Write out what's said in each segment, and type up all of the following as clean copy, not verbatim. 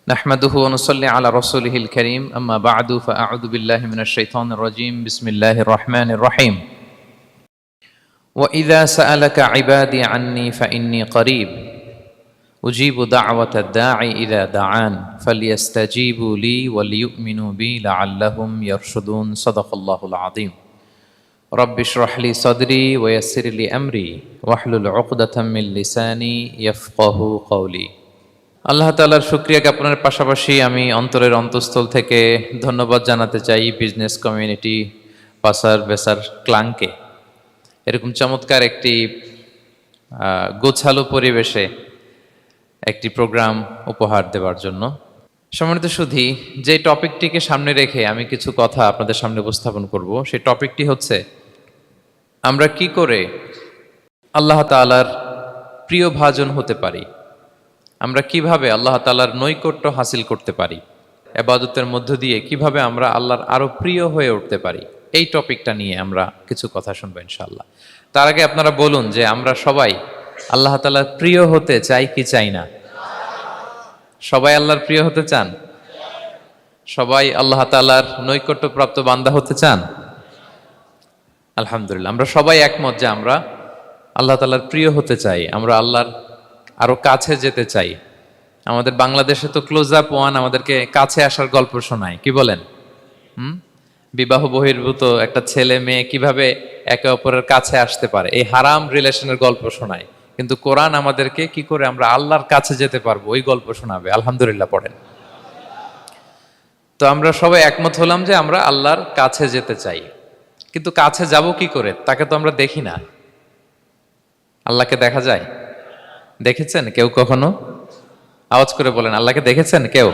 نحمده ونصلي على رسوله الكريم أما بعد فأعوذ بالله من الشيطان الرجيم بسم الله الرحمن الرحيم وإذا سألك عبادي عني فإني قريب أجيب دعوة الداعي إذا دعان فليستجيبوا لي وليؤمنوا بي لعلهم يرشدون صدق الله العظيم رب اشرح لي صدري ويسر لي أمري واحلل عقدة من لساني يفقه قولي আল্লাহ তাআলার শুকরিয়া জ্ঞাপনের পাশাপাশি আমি অন্তরের অন্তঃস্থল থেকে ধন্যবাদ জানাতে চাই বিজনেস কমিউনিটি পাসার বেসার ক্লাংকে এরকম চমৎকার একটি গোছালো পরিবেশে একটি প্রোগ্রাম উপহার দেওয়ার জন্য। সম্মানিত সুধী, যে টপিকটিকে সামনে রেখে আমি কিছু কথা আপনাদের সামনে উপস্থাপন করব, সেই টপিকটি হচ্ছে আমরা কি করে আল্লাহ তাআলার প্রিয় ভাজন হতে পারি, আমরা কিভাবে আল্লাহ তাআলার নৈকট্য হাসিল করতে পারি, ইবাদতের মধ্য দিয়ে কিভাবে আমরা আল্লাহর আরো প্রিয় হয়ে উঠতে পারি, এই টপিকটা নিয়ে আমরা কিছু কথা শুনবো ইনশাআল্লাহ। তার আগে আপনারা বলুন যে আমরা সবাই আল্লাহ তাআলার প্রিয় হতে চাই কি চাই না? সবাই আল্লাহর প্রিয় হতে চান? সবাই আল্লাহ তাআলার নৈকট্যপ্রাপ্ত বান্দা হতে চান? আলহামদুলিল্লাহ, আমরা সবাই একমত যে আমরা আল্লাহ তাআলার প্রিয় হতে চাই, আমরা আল্লাহর আরো কাছে যেতে চাই। আমাদের বাংলাদেশে তো ক্লোজ আপ ওয়ান আমাদেরকে কাছে আসার গল্প শোনায়, কি বলেন? বিবাহ বহির্ভূত একটা ছেলে মেয়ে কিভাবে একে অপরের কাছে আসতে পারে, এই হারাম রিলেশনের গল্প শোনায়। কিন্তু কোরআন আমাদেরকে কি করে আমরা আল্লাহর কাছে যেতে পারবো ওই গল্প শোনাবে। আলহামদুলিল্লাহ পড়েন। তো আমরা সবাই একমত হলাম যে আমরা আল্লাহর কাছে যেতে চাই, কিন্তু কাছে যাব কি করে? তাকে তো আমরা দেখি না। আল্লাহকে দেখা যায়? দেখেছেন কেউ কখনো? আওয়াজ করে বলেন, আল্লাহকে দেখেছেন কেউ?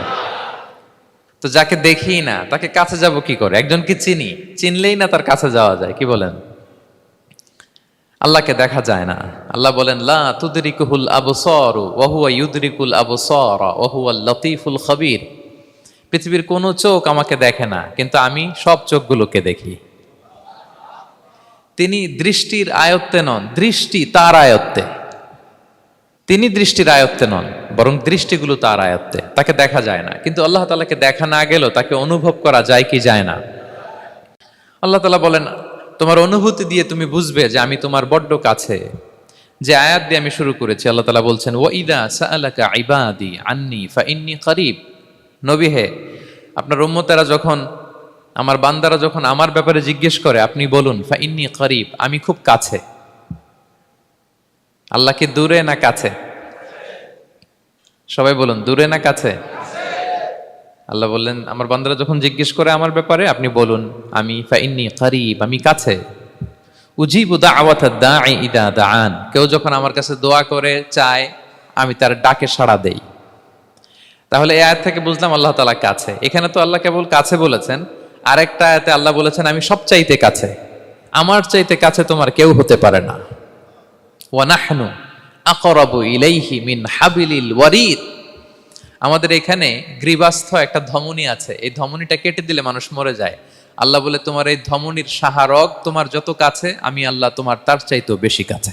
তো যাকে দেখি না তাকে কাছে যাব কি করে? একজনকে চিনি, চিনলেই না তার কাছে যাওয়া যায়, কি বলেন? আল্লাহকে দেখা যায় না। আল্লাহ বলেন লা তুদরিকুহুল আবসার ওয়া হুয়া ইউদরিকুল আবসার ওয়া হুয়াল লতীফুল খবীর। পৃথিবীর কোনো চোখ আমাকে দেখে না, কিন্তু আমি সব চোখগুলোকে দেখি। তিনি দৃষ্টির আয়ত্তে নন, দৃষ্টি তার আয়ত্তে। তিনি দৃষ্টির আয়ত্তে নন, বরং দৃষ্টিগুলো তার আয়ত্তে। তাকে দেখা যায় না, কিন্তু আল্লাহ তাআলাকে দেখা না গেলেও তাকে অনুভব করা যায় কি যায় না? আল্লাহ তাআলা বলেন তোমার অনুভূতি দিয়ে তুমি বুঝবে যে আমি তোমার বড্ড কাছে। যে আয়াত দিয়ে আমি শুরু করেছি, আল্লাহ তাআলা বলছেন ওয়া ইযা সাআলাকা ইবাদি আন্নী ফাইন্নী করিব। নবী হে, আপনার উম্মতেরা যখন, আমার বান্দারা যখন আমার ব্যাপারে জিজ্ঞেস করে, আপনি বলুন ফাইন্নী করিব, আমি খুব কাছে। আল্লাহ কি দূরে না কাছে? সবাই বলুন, দূরে না কাছে? আল্লাহ বললেন আমার বান্দারা যখন জিজ্ঞেস করে আমার ব্যাপারে, আপনি বলুন আমি ফাইন্নী করিব, আমি কাছে। উজিবু দাওয়াতাদ দাঈ ইযা দাআন, কেউ যখন আমার কাছে দোয়া করে চায়, আমি তার ডাকে সাড়া দেই। তাহলে এই আয়াত থেকে বুঝলাম আল্লাহ তাআলা কাছে। এখানে তো আল্লাহ কেবল কাছে বলেছেন, আরেকটা আয়াতে আল্লাহ বলেছেন আমি সবচাইতে কাছে, আমার চাইতে কাছে তোমার কেউ হতে পারে না। ওয়া নাহনু আকরাবু ইলাইহি মিন হাবিলিল ওয়ারিদ। আমাদের এখানে গ্রীবাস্থ একটা ধমনী আছে, এই ধমনীটা কেটে দিলে মানুষ মরে যায়। আল্লাহ বলে তোমার এই ধমনীর সাহারক তোমার যত কাছে, আমি আল্লাহ তোমার তার চাইতেও বেশি কাছে।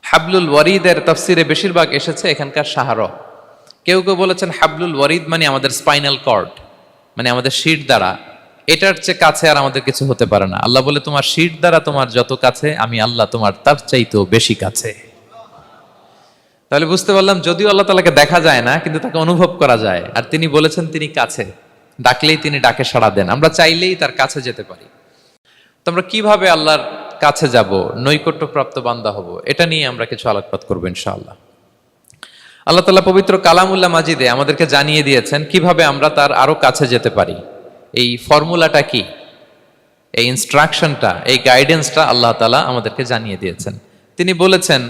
হাবলুল ওয়ারিদের তাফসিরে বেশিরভাগ এসেছে এখানকার সাহারক। কেউ কেউ বলেছেন হাবলুল ওয়ারিদ মানে আমাদের স্পাইনাল কর্ড, মানে আমাদের শির দ্বারা। এটার চেয়ে কাছে আর আমাদের কিছু হতে পারে না। আল্লাহ বলে তোমার শির দ্বারা তোমার যত কাছে, আমি আল্লাহ তোমার তার চাইতেও বেশি কাছে। তাহলে বুঝতে পারলাম যদিও আল্লাহ তাআলাকে দেখা যায় না, কিন্তু তাকে অনুভব করা যায়। আর তিনি বলেছেন তিনি কাছে, ডাকলেই তিনি ডাকে সাড়া দেন। আমরা চাইলেই তার কাছে যেতে পারি। তো আমরা কিভাবে আল্লাহর কাছে যাব, নৈকট্যপ্রাপ্ত বান্দা হব, এটা নিয়ে আমরা কিছু আলোকপাত করবো ইনশাআল্লাহ। আল্লাহ তাআলা পবিত্র কালামুল্লাহ মাজিদে আমাদেরকে জানিয়ে দিয়েছেন কিভাবে আমরা তার আরো কাছে যেতে পারি। এই ফর্মুলাটা কি, এই ইনস্ট্রাকশনটা, এই গাইডেন্সটা আল্লাহ তাআলা আমাদেরকে জানিয়ে দিয়েছেন। তিনি বলেছেন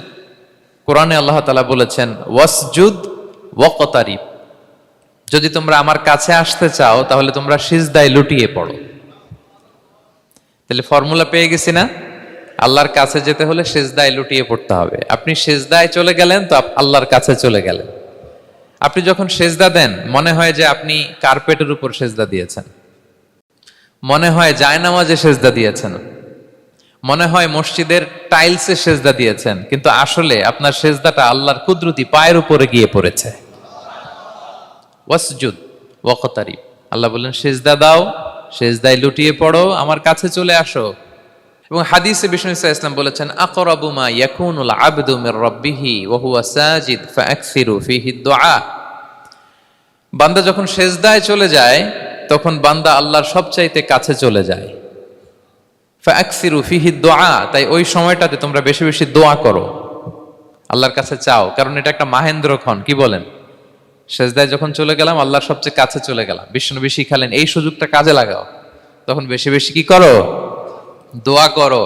কোরআনে, আল্লাহ তাআলা বলেছেন ওয়াসজুদ ওয়াকতারিব, যদি তোমরা আমার কাছে আসতে চাও তাহলে তোমরা সিজদায় লুটিয়ে পড়ো। তাহলে ফর্মুলা পেয়ে গেছি না? আল্লাহর কাছে যেতে হলে সিজদায় লুটিয়ে পড়তে হবে। আপনি সিজদায় চলে গেলেন তো আল্লাহর কাছে চলে গেলেন। আপনি যখন সিজদা দেন মনে হয় যে আপনি কার্পেটের উপর সিজদা দিয়েছেন, মনে হয় জায়নামাজে সিজদা দিয়েছেন, মনে হয় মসজিদের টাইলসে সিজদা দিয়েছেন, কিন্তু আসলে আপনার সিজদাটা আল্লাহর কুদরতি পায়ের উপরে গিয়ে পড়েছে। ওয়াসজুদ ওয়াকতারিব। আল্লাহ বললেন সেজদা দাও, সেজদায় লুটিয়ে পড়ো, আমার কাছে চলে আসো। এবং হাদিসে বিষ্ণু ইসলাম বলেছেন আকরাবু মা ইয়াকুনুল আবদু মির রাব্বিহি ওয়া হুয়া সাজিদ ফাআকসিরু ফীহি দুআ। বান্দা যখন সেজদায় চলে যায় তখন বান্দা আল্লাহর সবচাইতে কাছে চলে যায়। ফাআকসিরু ফীহি দুআ, তাই ওই সময়টাতে তোমরা বেশি বেশি দোয়া করো, আল্লাহর কাছে চাও, কারণ এটা একটা মাহেন্দ্রক্ষণ। কি বলেন? সেজদায় যখন চলে গেলাম আল্লাহর সবচেয়ে কাছে চলে গেলাম, বিষ্ণুনবী শিখালেন এই সুযোগটা কাজে লাগাও, তখন বেশি বেশি কি করো? দোয়া করো।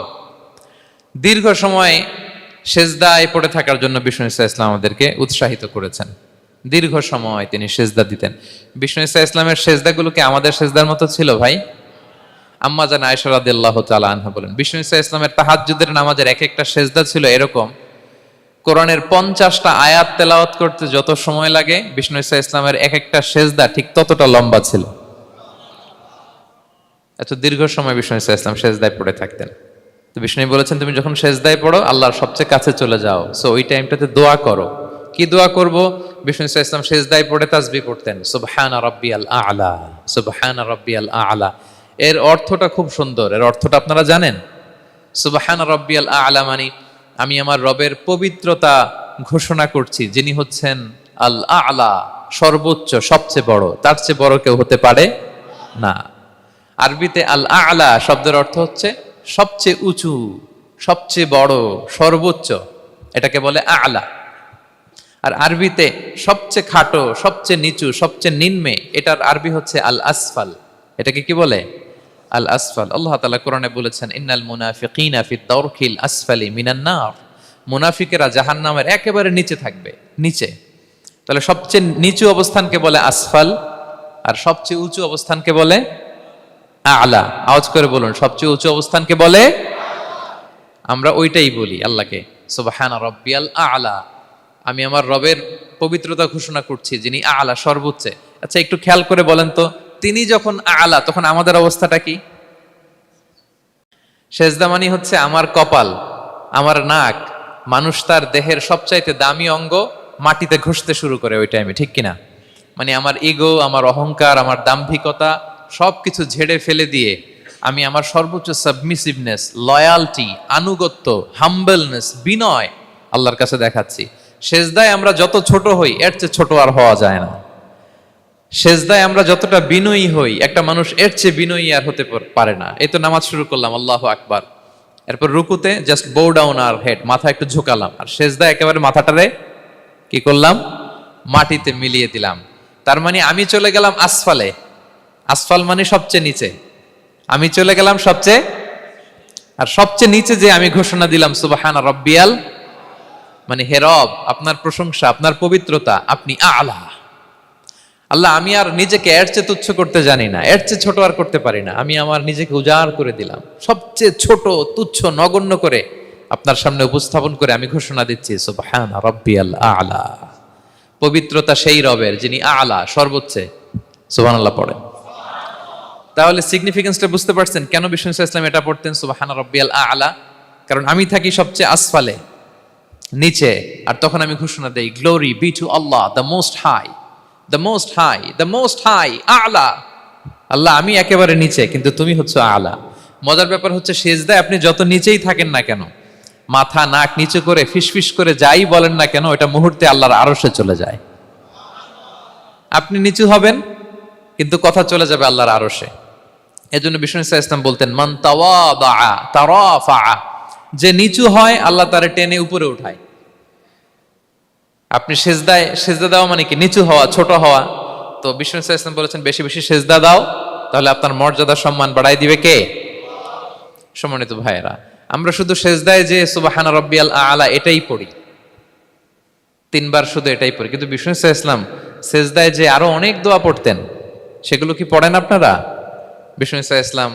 দীর্ঘ সময় সেজদায় পড়ে থাকার জন্য বিষ্ণু ইসলাম আমাদেরকে উৎসাহিত করেছেন। দীর্ঘ সময় তিনি সেজদা দিতেন। বিষ্ণু ইসলামের সেজদাগুলোকে আমাদের সেজদার মতো ছিল ভাই? আম্মা জান আয়েশা রাদিয়াল্লাহু তাআলা আনহা বলেন বিষ্ণু ইসলামের তাহাজ্জুদের নামাজের এক একটা সেজদা ছিল এরকম, কোরআনের 50টা আয়াত তেলাওয়াত করতে যত সময় লাগে বিষ্ণু ইসলামের এক একটা সেজদা ঠিক ততটা লম্বা ছিল। এত দীর্ঘ সময় বিষ্ণু ইসলাম সেজদায় পড়ে থাকতেন। তো বিষ্ণু বলেছেন তুমি যখন সেজদায় পড়ো আল্লাহর সবচেয়ে কাছে চলে যাও, সো ওই টাইমটাতে দোয়া করো। কি দোয়া করব? বিষ্ণু ইসলাম সেজদায় পড়ে তাসবিহ পড়তেন, সুবহানা রাব্বিয়াল আ'লা, সুবহানা রাব্বিয়াল আ'লা। এর অর্থটা খুব সুন্দর। এর অর্থটা আপনারা জানেন? সুবহানা রাব্বিয়াল আ'লা মানে আমি আমার রবের পবিত্রতা ঘোষণা করছি, যিনি হচ্ছেন আল আ'লা, সর্বোচ্চ, সবচেয়ে বড়, তার চেয়ে বড় কেউ হতে পারে না। আরবিতে আল আ'লা শব্দের অর্থ হচ্ছে সবচেয়ে উঁচু, সবচেয়ে বড়, সর্বোচ্চ, এটাকে বলে আ'লা। আর আরবিতে সবচেয়ে খাটো, সবচেয়ে নিচু, সবচেয়ে নিম্নে, এটার আরবি হচ্ছে আল আসফাল। এটাকে কি বলে? আল আসফাল। আল্লাহ তাআলা কোরআনে বলেছেন ইন্নাল মুনাফিকিনা ফি দারকিল আসফালি মিনান নার, মুনাফিকেরা জাহান্নামের একেবারে নিচে থাকবে, নিচে। তাহলে সবচেয়ে নিচু অবস্থানকে বলে আসফাল, আর সবচেয়ে উঁচু অবস্থানকে বলে আ'লা। আওয়াজ করে বলুন, সবচেয়ে উঁচু অবস্থানকে বলে। আমরা ওইটাই বলি আল্লাহকে, সুবহানা রাব্বিয়াল আ'লা, আমি আমার রবের পবিত্রতা ঘোষণা করছি যিনি আ'লা, সর্বোচ্চ। আচ্ছা একটু খেয়াল করে বলেন তো, তিনি যখন আ'লা তখন আমাদের অবস্থাটা কি? সেজদা মানে হচ্ছে আমার কপাল, আমার নাক, মানুষ তার দেহের সবচাইতে দামি অঙ্গ মাটিতে ঘষতে শুরু করে ওই টাইমে, ঠিক কিনা? মানে আমার ইগো, আমার অহংকার, আমার দাম্ভিকতা সবকিছু ঝেড়ে ফেলে দিয়ে আমি আমার সর্বোচ্চ সাবমিসিভনেস, লয়ালটি, আনুগত্য, হাম্বলনেস, বিনয় আল্লাহর কাছে দেখাচ্ছি। সেজদায় আমরা যত ছোট হই এর চেয়ে ছোট আর হওয়া যায় না। সেজদায় আমরা যতটা বিনয়ী হই একটা মানুষ এর চেয়ে বিনয়ী আর হতে পারে না। এই তো নামাজ শুরু করলাম, আল্লাহু আকবার, এরপর রুকুতে জাস্ট বো ডাউন আর হেড, মাথা একটু ঝুঁকালাম, আর সেজদায় একেবারে মাথাটারে কি করলাম? মাটিতে মিলিয়ে দিলাম। তার মানে আমি চলে গেলাম আসফালে। আসফাল মানে সবচেয়ে নিচে, আমি চলে গেলাম সবচেয়ে, আর সবচেয়ে নিচে যে আমি ঘোষণা দিলাম সুবহানা রাব্বিয়াল, মানে হে রব আপনার প্রশংসা, আপনার পবিত্রতা, আপনি আ'লা। আল্লাহ আমি আর নিজেকে এর চেয়ে তুচ্ছ করতে জানি না, এর চেয়ে ছোট আর করতে পারি না, আমি আমার নিজেকে উজাড় করে দিলাম, সবচেয়ে ছোট, তুচ্ছ, নগণ্য করে আপনার সামনে উপস্থাপন করে আমি ঘোষণা দিচ্ছি সুবহানা রাব্বিয়াল আ'লা। পবিত্রতা সেই রবের যিনি আ'লা, সর্বোচ্চ। সুবহানাল্লাহ পড়েন। তাহলে সিগনিফিকেন্সটা বুঝতে পারছেন কেন বিষ্ণু ইসলাম এটা পড়তেন সুবহানা রাব্বিয়াল আ'লা? কারণ আমি থাকি সবচেয়ে আসফালে, নিচে, আর তখন আমি ঘোষণা দেই glory be to Allah the most high, the most high, the most high, আ'লা। আল্লাহ আমি একেবারে নিচে, কিন্তু তুমি হচ্ছে আ'লা। মজার ব্যাপার হচ্ছে সেজদায় আপনি যত নিচেই থাকেন না কেন, মাথা নাক নিচু করে ফিসফিস করে যাই বলেন না কেন, এটা মুহূর্তে আল্লাহর আরশে চলে যায়। আপনি নিচু হবেন কিন্তু কথা চলে যাবে আল্লাহর আরশে। এজন্য বিষ্ণু ইসলাম বলতেন মান তাওয়াদা তারাফা, যে নিচু হয় আল্লাহ তারে টেনে উপরে উঠায়। আপনি সেজদা দেওয়া মানে কি? নিচু হওয়া, ছোট হওয়া। তো বিষ্ণু ইসলাম বলেছেন বেশি বেশি সেজদা দাও, তাহলে আপনার মর্যাদা, সম্মান বাড়াই দিবে কে? সম্মানিত ভাইয়েরা, আমরা শুধু সেজদায় যে সুবহানা রাব্বিয়াল আ'লা এটাই পড়ি, 3 বার শুধু এটাই পড়ি, কিন্তু বিষ্ণু ইসলাম সেজদায় যে আরো অনেক দোয়া পড়তেন, সেগুলো কি পড়েন আপনারা? বিষ্ণু ইসলাম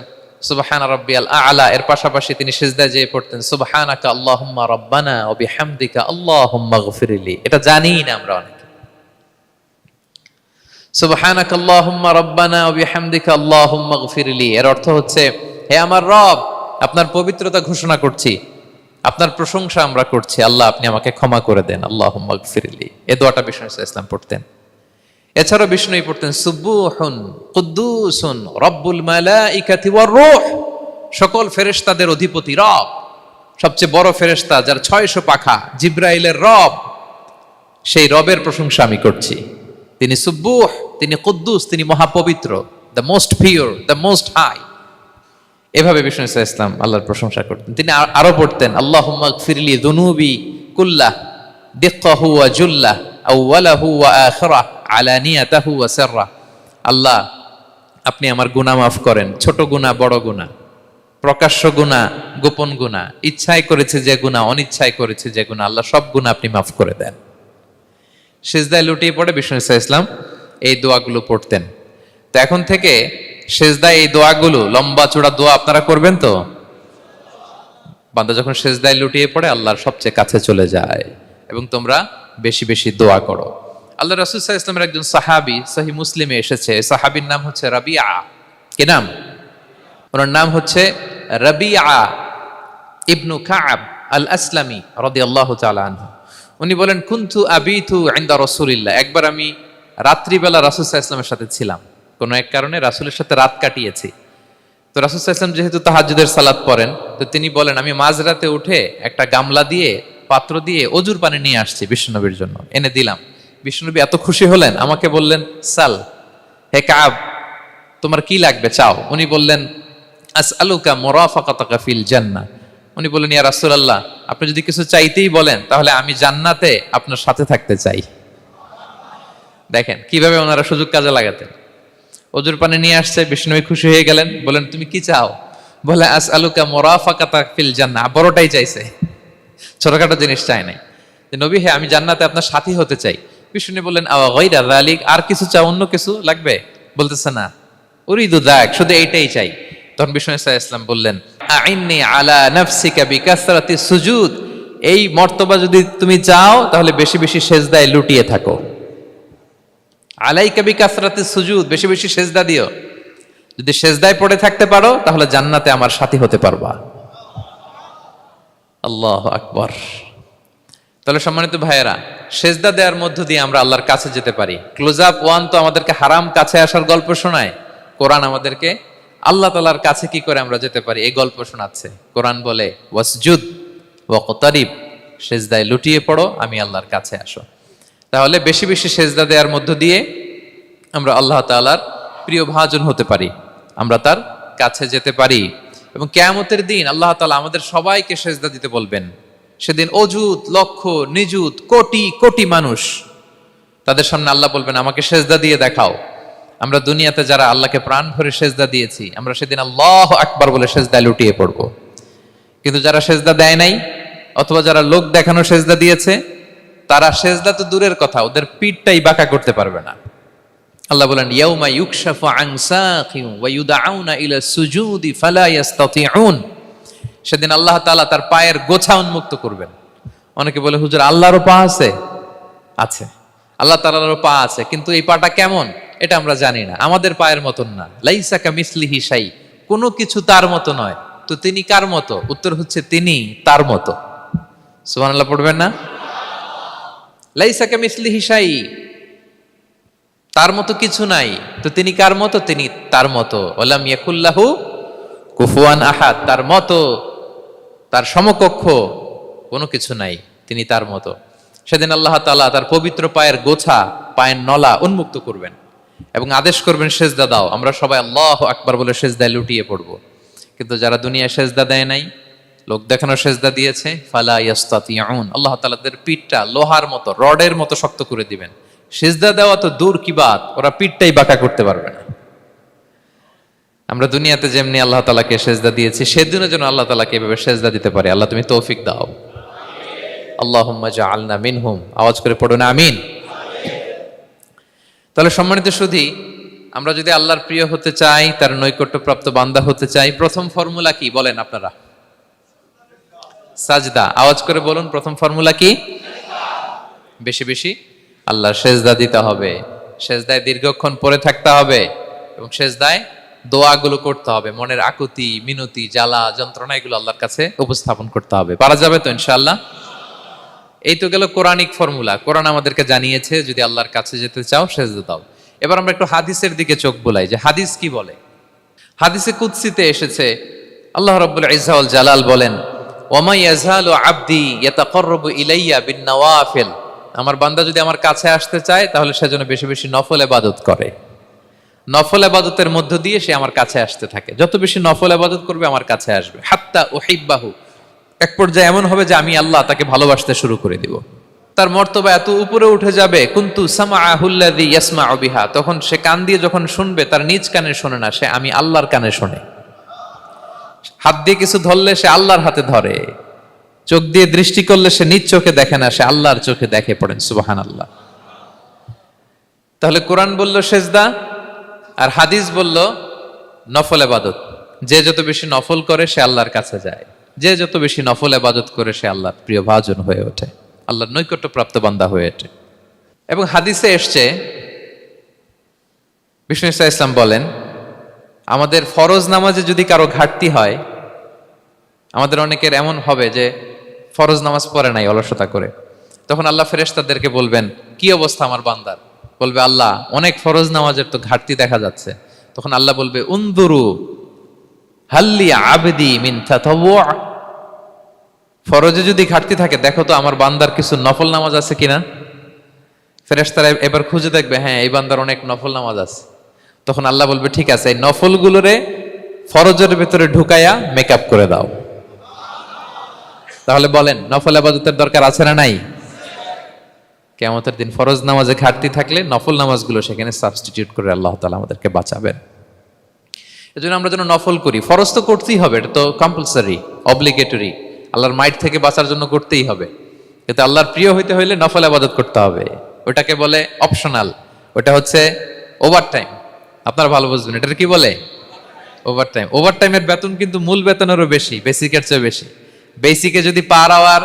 সুবহানা রাব্বিয়াল আ'লা এর পাশাপাশি তিনি সিজদায় যেয়ে পড়তেন সুবহানাকা আল্লাহুম্মা রাব্বানা ওয়া বিহামদিকা আল্লাহুম্মা গফিরলি। এটা জানিই না আমরা অনেকে। সুবহানাকা আল্লাহুম্মা রাব্বানা ওয়া বিহামদিকা আল্লাহুম্মা গফিরলি এর অর্থ হচ্ছে হে আমার রব, আপনার পবিত্রতা ঘোষণা করছি, আপনার প্রশংসা আমরা করছি, আল্লাহ আপনি আমাকে ক্ষমা করে দেন, আল্লাহুম্মা গফিরলি। এই দোয়াটা বিষ্ণু ইসলাম পড়তেন। এছাড়াও বিষ্ণু পড়তেন সুব্বুহুন কুদ্দুসুন রব্বুল মালাইকাতি ওয়ার রূহ, সকল ফেরেশতাদের অধিপতি রব, সবচেয়ে বড় ফেরেশতা যার 600 পাখা, জিব্রাইলের রব, সেই রবের প্রশংসা আমি করছি। তিনি সুব্বুহ, তিনি কুদ্দুস, তিনি মহাপবিত্র, the most pure, the most high. এভাবে বিষ্ণু ইসলাম আল্লাহর প্রশংসা করতেন। তিনি আরো পড়তেন আল্লাহুম্মা গফিরলি যুনুবি কুল্লাহ দিক্কাহু ওয়া জুল্লাহ আউওয়ালাহু ওয়া আখিরাহ আলানিয়াতাহু ওয়া সিররাহ। আল্লাহ, আপনি আমার গুনাহ মাফ করেন, ছোট গুনাহ, বড় গুনাহ, প্রকাশ্য গুনাহ, গোপন গুনাহ, ইচ্ছায় করেছে যে গুনাহ, অনিচ্ছায় করেছে যে গুনাহ, আল্লাহ সব গুনাহ আপনি মাফ করে দেন। সিজদায় লুটিয়ে পড়ে বিষ্ণু ইসলাম এই দোয়াগুলো পড়তেন। তো এখন থেকে সেজদায় এই দোয়াগুলো, লম্বা চূড়া দোয়া আপনারা করবেন তো? বান্দা যখন সেজদায় লুটিয়ে পড়ে আল্লাহর সবচেয়ে কাছে চলে যায়। এবং তোমরা বেশি বেশি দোয়া করো। আল্লাহ রাসূল সাল্লাল্লাহু আলাইহি ওয়াসাল্লামের একজন সাহাবী সহিহ মুসলিমে এসেছে, সাহাবীর নাম হচ্ছে রাবিআ। কি নাম? ওনার নাম হচ্ছে রাবিআ ইবনু কাব আল আসলামি রাদিয়াল্লাহু তাআলা আনহু। উনি বলেন কুনতু আবিতু ইনদা রাসূলিল্লাহ, একবার আমি রাত্রিবেলা রাসূল সাল্লাল্লাহু আলাইহি ওয়াসাল্লামের সাথে ছিলাম, কোনো এক কারণে রাসূলের সাথে রাত কাটিয়েছি। তো রাসূল সাল্লাল্লাহু আলাইহি ওয়াসাল্লাম যেহেতু তাহাজ্জুদের সালাত পড়েন, তো তিনি বলেন আমি মাঝরাতে উঠে একটা গামলা দিয়ে, পাত্র দিয়ে অজুর পানি নিয়ে আসছি বিশ্বনবীর জন্য, এনে দিলাম। বিশ্বনবী এত খুশি হলেন, আমাকে বললেন সাল, হে কাব তোমার কি লাগবে চাও। উনি বললেন আসআলুকা মুরাফাকাতাকা ফিল জান্নাহ। উনি বললেন ইয়া রাসূলুল্লাহ, আপনি যদি কিছু চাইতেই বলেন তাহলে আমি জান্নাতে আপনার সাথে থাকতে চাই। দেখেন কিভাবে ওনারা সুযোগ কাজে লাগাতেন। অজুর পানি নিয়ে আসছে, বিষ্ণুবী খুশি হয়ে গেলেন, বলেন তুমি কি চাও? বলে আসআলুকা মুরাফাকাতাকা ফিল জান্নাহ, বড়টাই চাইছে, ছোটখাটো জিনিস চাই নাই। যে নবী হে, আমি জান্নাতে আপনার সাথী হতে চাই। বিষ্ণু বললেন আওয়া গায়রা যালিক, আর কিছু চাও, অন্য কিছু লাগবে? বলতেছে না, উরিদু যাক, শুধু এইটাই চাই। তখন বিষ্ণু সাল্লাল্লাহু আলাইহি ওয়াসাল্লাম বললেন আইন্নি আলা নাফসিকা বিকাসরাতি সুজুদ, এই মর্তবা যদি তুমি চাও তাহলে বেশি বেশি সেজদায় লুটিয়ে থাকো। আলাইকা বিকাসরাতি সুজুদ, বেশি বেশি সেজদা দিও। যদি সেজদায় পড়ে থাকতে পারো তাহলে জান্নাতে আমার সাথী হতে পারবা। আল্লাহু আকবার। তাহলে সম্মানিত ভাইয়েরা, সেজদা দেওয়ার মধ্য দিয়ে আমরা আল্লাহর কাছে যেতে পারি। ক্লোজ আপ ওয়ান তো আমাদেরকে হারাম কাছে আসার গল্প শোনায়, কোরআন আমাদেরকে আল্লাহ তাআলার কাছে কি করে আমরা যেতে পারি এই গল্প শোনাচ্ছে। কোরআন বলে ওয়াসজুদ ওয়াকতারিব, সেজদায় লুটিয়ে পড়ো, আমি আল্লাহর কাছে আসো। তাহলে বেশি বেশি সেজদা দেওয়ার মধ্য দিয়ে আমরা আল্লাহ তাআলার প্রিয় ভাজন হতে পারি, আমরা তার কাছে যেতে পারি। এবং কিয়ামতের দিন আল্লাহ তাআলা আমাদের সবাইকে সেজদা দিতে বলবেন। সেদিন অযুত লক্ষ নিযুত কোটি কোটি মানুষ, তাদের সামনে আল্লাহ বলবেন আমাকে সেজদা দিয়ে দেখাও। আমরা দুনিয়াতে যারা আল্লাহকে প্রাণ ভরে সেজদা দিয়েছি, আমরা সেদিন আল্লাহু আকবার বলে সেজদায় লুটিয়ে পড়ব। কিন্তু যারা সেজদা দেয় নাই, অথবা যারা লোক দেখানো সেজদা দিয়েছে, তারা সেজদা তো দূরের কথা, ওদের পিঠটাই বাঁকা করতে পারবে না। আল্লাহ বলেন ইয়াউমা ইউকশাফু আন সাকিন ওয়া ইউদআউনা ইলা সুজুদি ফালা ইস্তাতিউন, সেদিন আল্লাহ তাআলা তার পায়ের গোছা উন্মুক্ত করবেন। অনেকে বলে হুজুর আল্লাহরও পা আছে? আছে, আল্লাহ তাআলারও পা আছে, কিন্তু এই পাটা কেমন এটা আমরা জানি না, আমাদের পায়ের মতন না। লাইসা কামিসলিহি শাই, কোনো কিছু তার মতো নয়। তো তিনি কার মতো? উত্তর হচ্ছে তিনি তার মতো। সুবহানাল্লাহ পড়বেন না? লাইসা কামিসলিহি শাই, তার মতো কিছু নাই। তো তিনি কার মতো? তিনি তার মতো। ওয়ালাম ইয়াকুল্লাহু কুফুয়ান আহাদ, তার মতো, তার সমকক্ষ কোনো কিছু নাই, তিনি তার মতো। সেদিন আল্লাহ তাআলা তার পবিত্র পায়ের গোছা, পায়ের নলা উন্মুক্ত করবেন এবং আদেশ করবেন সেজদা দাও। আমরা সবাই আল্লাহু আকবার বলে সেজদায় লুটিয়ে পড়ব। কিন্তু যারা দুনিয়ায় সেজদা দেয় নাই, লোক দেখানো সেজদা দিয়েছে, ফালা ইয়াস্তাতিউন, আল্লাহ তাআলা তাদের পিঠটা লোহার মতো, রডের মতো শক্ত করে দিবেন। সেজদা দেওয়া তো দূর কি বাত, ওরা পিঠটাই বাঁকা করতে পারবে না। আমরা দুনিয়াতে যেমনি আল্লাহ তাআলাকে সেজদা দিয়েছি, সেদিনও যেন আল্লাহ তাআলাকে এভাবে সেজদা দিতে পারে। আল্লাহ তুমি তৌফিক দাও। আল্লাহুম্মা জাআলনা মিনহুম, আওয়াজ করে পড়ুন আমিন। তাহলে সম্মানিত সুধী, আমরা যদি আল্লাহর প্রিয় হতে চাই, তার নৈকট্যপ্রাপ্ত বান্দা হতে চাই, প্রথম ফর্মুলা কি বলেন আপনারা? সাজদা। আওয়াজ করে বলুন, প্রথম ফর্মুলা কি? বেশি বেশি আল্লাহর সেজদা দিতে হবে, সেজদায় দীর্ঘক্ষণ পড়ে থাকতে হবে এবং সেজদায় দোয়াগুলো করতে হবে। মনের আকুতি মিনতি জ্বালা যন্ত্রণা এগুলো আল্লাহর কাছে উপস্থাপন করতে হবে। পারা যাবে তো ইনশাআল্লাহ? এই তো গেল কোরআনিক ফর্মুলা। কোরআন আমাদেরকে জানিয়েছে যদি আল্লাহর কাছে যেতে চাও সেজদা দাও। এবার আমরা একটু হাদিসের দিকে চোখ বোলাই যে হাদিস কি বলে। হাদিসে কুদসিতে এসেছে, আল্লাহ রাব্বুল ইজ্জা ওয়াল জালাল বলেন, ওমা ইয়াজালু আবদি ইয়াতাকাররাবু ইলাইয়া বিন-নওয়াফিল। আমার বান্দা যদি আমার কাছে আসতে চায় তাহলে সে যেন বেশি বেশি নফল ইবাদত করে। নফল ইবাদতের মধ্য দিয়ে সে আমার কাছে আসতে থাকে। যত বেশি নফল ইবাদত করবে আমার কাছে আসবে। হাত্তা উহিব্বাহু, এক পর্যায়ে এমন হবে যে আমি আল্লাহ তাকে ভালোবাসতে শুরু করে দিব। তার মর্তবা এত উপরে উঠে যাবে, কুনতু সামাআহুল্লাযী ইয়াসমাউ বিহা, তখন সে কান দিয়ে যখন শুনবে তার নিজ কানে শোনে না, সে আমি আল্লাহর কানে শোনে। হাত দিয়ে কিছু ধরলে সে আল্লাহর হাতে ধরে। চোখ দিয়ে দৃষ্টি করলে সে নিজ চোখে দেখে না, সে আল্লাহর চোখে দেখে। পড়েন সুবহানাল্লাহ। তাহলে কোরআন বলল সেজদা, আর হাদিস বলল নফল ইবাদত। যে যত বেশি নফল করে সে আল্লাহর কাছে যায়, যে যত বেশি নফল ইবাদত করে সে আল্লাহর প্রিয় ভাজন হয়ে ওঠে, আল্লাহর নৈকট্যপ্রাপ্ত বান্দা হয়ে ওঠে। এবং হাদিসে এসছে, বিষ্ণু ইসলাম বলেন, আমাদের ফরজ নামাজে যদি কারো ঘাটতি হয়, আমাদের অনেকের এমন হবে যে ফরজ নামাজ পড়ে নাই অলসতা করে, তখন আল্লাহ ফেরেশতাদেরকে বলবেন কি অবস্থা আমার বান্দার। বলবে আল্লাহ অনেক ফরজ নামাজের তো ঘাটতি দেখা যাচ্ছে। তখন আল্লাহ বলবে উনদুরু হাল্লি আবদি মিন তাতাওয়ু, ফরজে যদি ঘাটতি থাকে দেখো তো আমার বান্দার কিছু নফল নামাজ আছে কিনা। ফেরেশতারা এবার খুঁজে দেখবে, হ্যাঁ এই বান্দার অনেক নফল নামাজ আছে। তখন আল্লাহ বলবে ঠিক আছে, এই নফলগুলোরে ফরজের ভেতরে ঢুকাইয়া মেকআপ করে দাও। তাহলে বলেন নফল ইবাদতের দরকার আছে না নাই? কিয়ামতের দিন ফরজ নামাজে ঘাটতি থাকলে নফল নামাজগুলো সেখানে সাবস্টিটিউট করে আল্লাহ তাআলা আমাদেরকে বাঁচাবেন। এজন্য আমরা যেন নফল করি। ফরজ তো করতেই হবে, এটা তো কম্পালসারি, অব্লিগেটরি, আল্লাহর মাইট থেকে বাঁচার জন্য করতেই হবে। কিন্তু আল্লাহর প্রিয় হইতে হইলে নফল ইবাদত করতে হবে। ওটাকে বলে অপশনাল, ওটা হচ্ছে ওভারটাইম। আপনারা ভালো বুঝবেন, এটার কি বলে? ওভারটাইম। ওভারটাইমের বেতন কিন্তু মূল বেতনেরও বেশি, বেসিকের চেয়ে বেশি। বেসিকে যদি পার আওয়ার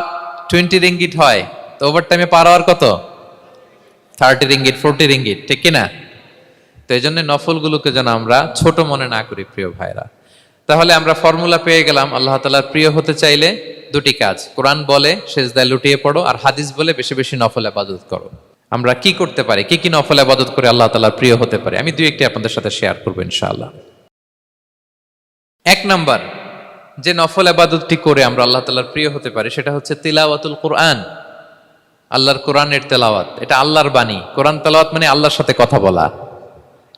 20 রিঙ্গিট হয়, তো ওভারটাইমে পার আওয়ার কত? 30 রিঙ্গিট, 40 রিঙ্গিট, ঠিক কিনা? তো এই জন্য নফলগুলোকে যেন আমরা ছোট মনে না করি প্রিয় ভাইরা। তাহলে আমরা ফর্মুলা পেয়ে গেলাম, আল্লাহ তাআলার প্রিয় হতে চাইলে দুটি কাজ, কোরআন বলে সেজদায় লুটিয়ে পড়ো, আর হাদিস বলে বেশি বেশি নফল ইবাদত করো। আমরা কি করতে পারি, কি কি নফল ইবাদত করে আল্লাহ তাআলার প্রিয় হতে পারি, আমি দুই একটি আপনাদের সাথে শেয়ার করবো ইনশাআল্লাহ। এক নাম্বার যে নফল ইবাদতটি করে আমরা আল্লাহ তাআলার প্রিয় হতে পারি সেটা হচ্ছে তিলাওয়াতুল কোরআন। আল্লাহর কোরআনের তেলাওয়াত, এটা আল্লাহর বাণী। কোরআন তেলাওয়াত মানে আল্লাহর সাথে কথা বলা।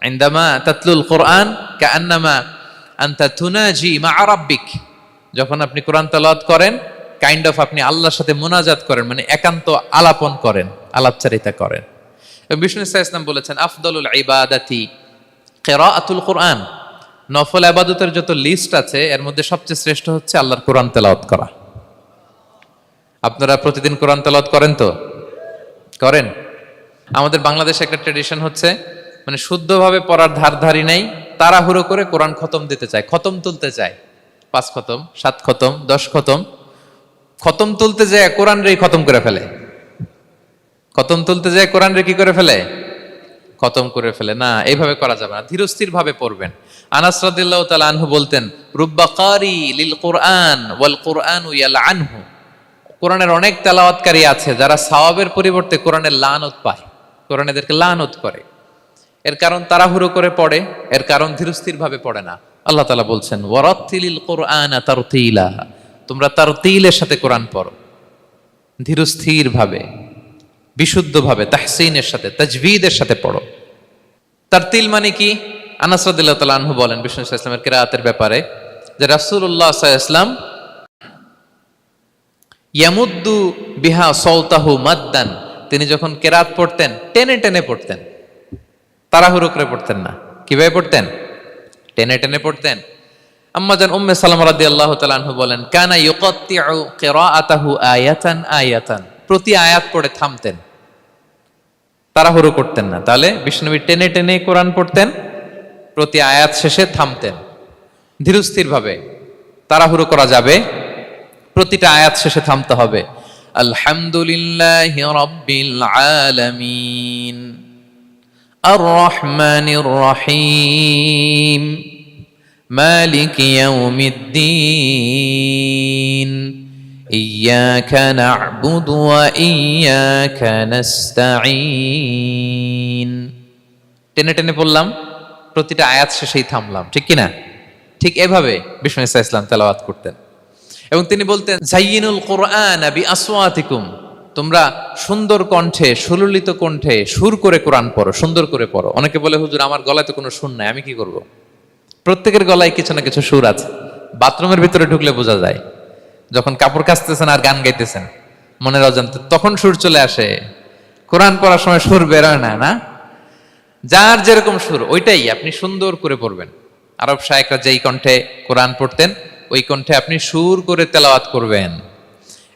ইনদামা তাতলুল কোরআন কাআন্নামা আনতা তুনাজি মা রাব্বিক, যখন আপনি কোরআন তেলাওয়াত করেন কাইন্ড অফ আপনি আল্লাহর সাথে মুনাজাত করেন, মানে একান্ত আলাপন করেন, আলাপচারিতা করেন। বিষ্ণু ইসলাম বলেছেন আফদলুল ইবাদাতি কিরাআতুল কোরআন, নফল ইবাদতের যত লিস্ট আছে এর মধ্যে সবচেয়ে শ্রেষ্ঠ হচ্ছে আল্লাহর কোরআন তেলাওয়াত করা। আপনারা প্রতিদিন কোরআন তেলাওয়াত করেন তো? করেন? আমাদের বাংলাদেশে একটা ট্র্যাডিশন হচ্ছে, মানে শুদ্ধভাবে পড়ার ধারধারি নাই, তাড়াহুড়ো করে কোরআন খতম দিতে চায়, খতম তুলতে চায়। 5 খতম, 7 খতম, 10 খতম। খতম তুলতে যায় কোরআন রে খতম করে ফেলে। খতম তুলতে যায় কোরআন রে কি করে ফেলে? খতম করে ফেলে। না, এইভাবে করা যাবে না, ধীরস্থির ভাবে পড়বেন। আনাস রাদিয়াল্লাহু তাআলা আনহু বলতেন, রুব্বা কারি লিল কোরআন ওয়াল কোরআনু ইয়ালআনহু, কোরআনের অনেক তেলাওয়াতকারী আছে যারা সওয়াবের পরিবর্তে কোরআনের লানত পায়, কোরআন এদেরকে লানত করে। এর কারণ তাড়াহুড়ো করে পড়ে, এর কারণ ধীরস্থির ভাবে পড়ে না। আল্লাহ তাআলা বলছেন ওয়ারাত্তিলিল কোরআনা তারতিলা, তোমরা তারতিলের সাথে কোরআন পড়ো, ধীরস্থির ভাবে, বিশুদ্ধ ভাবে, তাহসিনের সাথে, তাজবিদের সাথে পড়ো। তারতিল মানে কি? আনাস রাদিয়াল্লাহু তাআলা আনহু বলেন বিষ্ণু সাল্লাল্লাহু আলাইহি ওয়াসাল্লামের কিরাআতের ব্যাপারে যে রাসূলুল্লাহ সাল্লাল্লাহু আলাইহি ওয়াসাল্লাম ইয়ামুদ্দু বিহা সাওতাহু মাদ্দান, তিনি যখন কিরাআত পড়তেন টেনে টেনে পড়তেন, তাড়াহুড়ো করে পড়তেন না। কিভাবে পড়তেন? টেনে টেনে পড়তেন। আম্মা জান উম্মে সালামা রাদিয়াল্লাহু তাআলা আনহা বলেন কানা ইউকাত্তিউ কিরাআতাহু আয়াতান আয়াতান, প্রতি আয়াত পড়ে থামতেন, তাড়াহুড়ো করতেন না। তাহলে বিষ্ণুনবী টেনে টেনে কোরআন পড়তেন, প্রতি আয়াত শেষে থামতেন, ধীরস্থির ভাবে। তাড়াহুড়ো করা যাবে, প্রতিটা আয়াত শেষে থামতে হবে। আলহামদুলিল্লাহি রাব্বিল আলামিন আর রহমানির রহিম মালিক ইয়াউমিদ্দিন ইয়াকা না'বুদু ওয়া ইয়াকা নাস্তাঈন। টেনে টেনে পড়লাম, প্রতিটা আয়াত শেষেই থামলাম, ঠিক কিনা? ঠিক এভাবে বিষ্ণু ইসা ইসলাম তেলাওয়াত করতেন। এবং তিনি বলতেন, জাইয়িনুল কুরআন বিআসওয়াতিকুম, তোমরা সুন্দর কণ্ঠে, সুললিত কণ্ঠে সুর করে কোরআন পড়ো, সুন্দর করে পড়ো। অনেকে বলে, হুজুর আমার গলায় তো কোনো সুর নাই, আমি কি করব? প্রত্যেকের গলায় কিছু না কিছু সুর আছে। বাথরুমের ভিতরে ঢুকলে বোঝা যায়, যখন কাপড় কাচতেছেন আর গান গাইতেছেন মনের অজান্তে, তখন সুর চলে আসে। কোরআন পড়ার সময় সুর বেরোয় না, না? যার যেরকম সুর ওইটাই আপনি সুন্দর করে পড়বেন। আরব শায়েখরা যেই কণ্ঠে কোরআন পড়তেন ওই কণ্ঠে আপনি সুর করে তেলাওয়াত করবেন।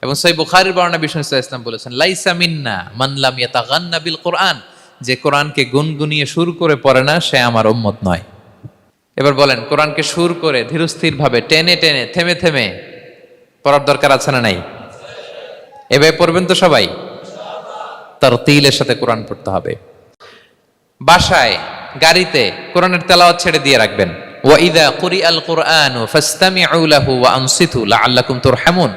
এবং সহিহ বুখারীর বর্ণনা বিষ্ণু ইসলাম বলেছেন, লাইসা মিন্না মান লাম ইয়াতাগান্না বিল কোরআন, যে কোরআনকে গুনগুনিয়ে সুর করে পড়ে না সে আমার উম্মত নয়। এবার বলেন, কোরআনকে সুর করে ধীরস্থির ভাবে টেনে টেনে থেমে থেমে পড়ার দরকার আছে না নাই? এভাবে পড়বেন তো সবাই? তারতিলের সাথে কোরআন পড়তে হবে। বাসায়, গাড়িতে কোরআনের তেলাওয়াত ছেড়ে দিয়ে রাখবেন। ওয়া ইযা কুরিআল কুরআনু ফাসতামিউ লাহু ওয়া আনসিতু লাআল্লাকুম তুরহামুন।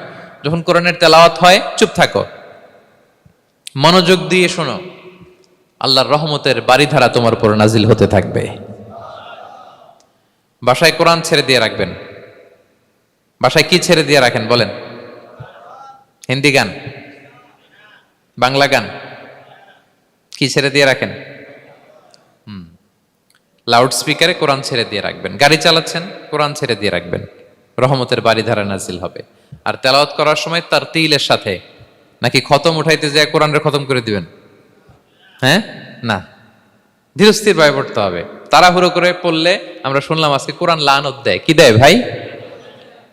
যখন কোরআনের তেলাওয়াত হয় চুপ থাকো, মনোযোগ দিয়ে শোনো, আল্লাহর রহমতের বারিধারা তোমার উপর নাজিল হতে থাকবে। বাসায় কোরআন ছেড়ে দিয়ে রাখবেন। বাসায় কি ছেড়ে দিয়ে রাখেন বলেন? হিন্দি গান, বাংলা গান, কি ছেড়ে দিয়ে রাখেন? লাউড স্পিকারে কোরআন ছেড়ে দিয়ে রাখবেন। গাড়ি চালাচ্ছেন, কোরআন ছেড়ে দিয়ে রাখবেন, রহমতের বারিধারা নাজিল হবে। আর তেলাওয়াত করার সময় তারতিলের সাথে, নাকি খতম উঠাইতে যায় কোরআনের খতম করে দিবেন? হ্যাঁ, না, ধীরস্থির ভাবে পড়তে হবে। তাড়াহুড়ো করে পড়লে আমরা শুনলাম আজকে কোরআন লানত দেয়, কি দেয় ভাই?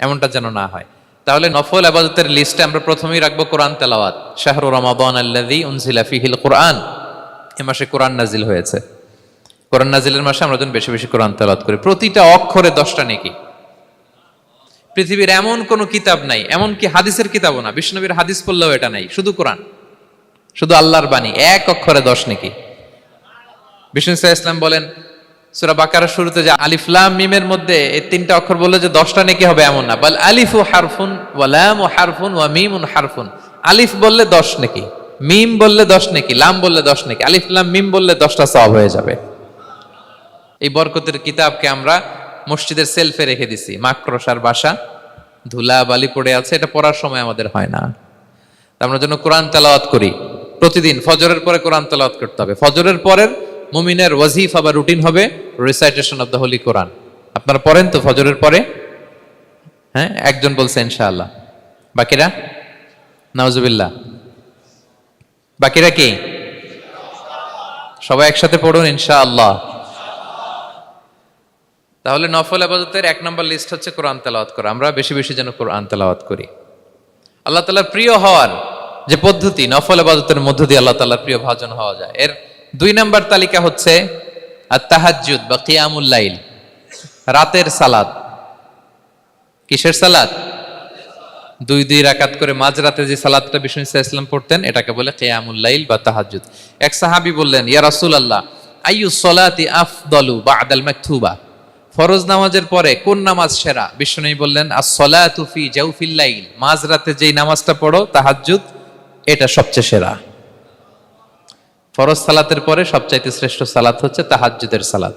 এমনটা যেন না হয়। তাহলে নফল ইবাদতের লিস্টে আমরা প্রথমেই রাখবো কোরআন তেলাওয়াত। শাহরু রমাদান আল্লাযী উনজিলা ফীহিল কুরআন, এই মাসে কোরআন নাজিল হয়েছে। কোরআন নাজিলের মাসে আমরা যেন বেশি বেশি কোরআন তেলাওয়াত করি। প্রতিটা অক্ষরে 10টা নেকি। পৃথিবীর এমন কোন কিতাব নাই, এমন কি হাদিসের কিতাবও না, বিষ্ণুনবীর হাদিস পড়লেও এটা নাই, শুধু কোরআন, শুধু আল্লাহর বাণী, এক অক্ষরে 10 নেকি। বিষ্ণু ইসলাম বলেন সূরা বাকারার শুরুতে যে আলিফ লাম মিমের মধ্যে এই 3টা অক্ষর বললে যে 10টা নেকি হবে এমন না, বল আলিফু হারফুন ওয়া লামু হারফুন ওয়া মিমুন হারফুন। আলিফ বললে 10 নেকি, মিম বললে 10 নেকি, লাম বললে 10 নেকি, আলিফ লাম মিম বললে 10টা সওয়াব হয়ে যাবে। এই বরকতের কিতাবকে আমরা মসজিদের সেলফে রেখে দিছি। মাকড়সার বাসা, ধুলা বালি পড়ে আছে, এটা পড়ার সময় আমাদের হয় না। আমরা যেন কোরআন তেলাওয়াত করি প্রতিদিন। ফজরের পরে কোরআন তেলাওয়াত করতে হবে। ফজরের পরের মুমিনের ওয়াজিফা বা রুটিন হবে রিসাইটেশন অফ দ্য হোলি কোরআন। আপনারা পড়েন তো ফজরের পরে? হ্যাঁ, একজন বলছে ইনশাআল্লাহ, বাকিরা নাউজুবিল্লাহ। বাকিরা কি? সবাই একসাথে পড়ুন ইনশাআল্লাহ। তাহলে নফল ইবাদতের 1 নম্বর লিস্ট হচ্ছে কোরআন তেলাওয়াত করা। আমরা বেশি বেশি যেন কোরআন তেলাওয়াত করি। আল্লাহ তাআলার প্রিয় হওয়ার যে পদ্ধতি, নফল ইবাদতের মধ্য দিয়ে আল্লাহ তাআলার প্রিয় ভাজন হওয়া যায়। এর 2 নম্বর তালিকা হচ্ছে আত-তাহাজ্জুদ বা কিয়ামুল লাইল, রাতের সালাত। কিসের সালাত? 2 রাকাত করে মাঝরাতে যে সালাতটা বিষ্ণু ইসলাম পড়তেন এটাকে বলে কিয়ামুল লাইল বা তাহাজ্জুদ। এক সাহাবী বললেন, ইয়া রাসূলুল্লাহ, আইয়ুস সালাতি আফদালু বা'দাল মাকতুবা, ফরজ নামাজের পরে কোন নামাজ সেরা? বিষ্ণু বললেন, আস-সালাতু ফি জাওফিল লাইল, মাঝরাতে যেই নামাজটা পড়ো তাহাজ্জুদ, এটা সবচেয়ে সেরা। ফরজ সালাতের পরে সবচাইতে শ্রেষ্ঠ সালাত হচ্ছে তাহাজ্জুদের সালাত।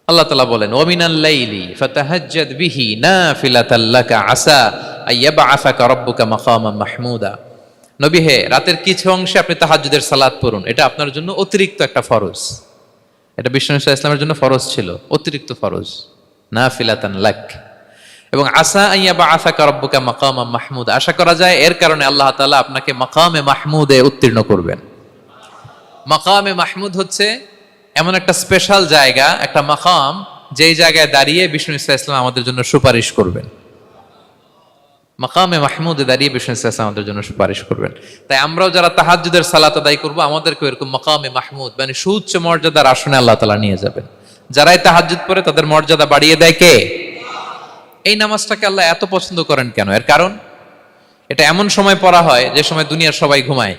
আল্লাহ তাআলা বলেন, ওয়া মিনাল লাইলি ফাতাহাজ্জাদ বিহি নাফিলাতাল লাকা আসা আইয়াবআসাকা রাব্বুকা মাকামান মাহমুদা। নবী হে, রাতের কিছু অংশে আপনি তাহাজ্জুদের সালাত পড়ুন, এটা আপনার জন্য অতিরিক্ত একটা ফরজ। এটা বিষ্ণু ইসলামের জন্য ফরজ ছিল, অতিরিক্ত ফরজ, নাফিলাতান লাক। এবং আসা আইয়াবআসাকা রাব্বুকা মাকামান মাহমুদা, আশা করা যায় এর কারণে আল্লাহ তাআলা আপনাকে মাকামে মাহমুদে উত্তীর্ণ করবেন। মাকামে মাহমুদ হচ্ছে এমন একটা স্পেশাল জায়গা, একটা মাকাম, যেই জায়গায় দাঁড়িয়ে বিষ্ণু ইসলাম আমাদের জন্য সুপারিশ করবেন। মাকামে মাহমুদে দাঁড়িয়ে বিষ্ণু ইসলাম আমাদের জন্য সুপারিশ করবেন। তাই আমরাও যারা তাহাজ্জুদের সালাত আদায় করবো, আমাদেরকে এরকম মাকামে মাহমুদ মানে সুউচ্চ মর্যাদার আসনে আল্লাহ তাআলা নিয়ে যাবেন। যারাই তাহাজ্জুদ পড়ে তাদের মর্যাদা বাড়িয়ে দেয় কে? এই নামাজটাকে আল্লাহ এত পছন্দ করেন কেন? এর কারণ, এটা এমন সময় পড়া হয় যে সময় দুনিয়ার সবাই ঘুমায়।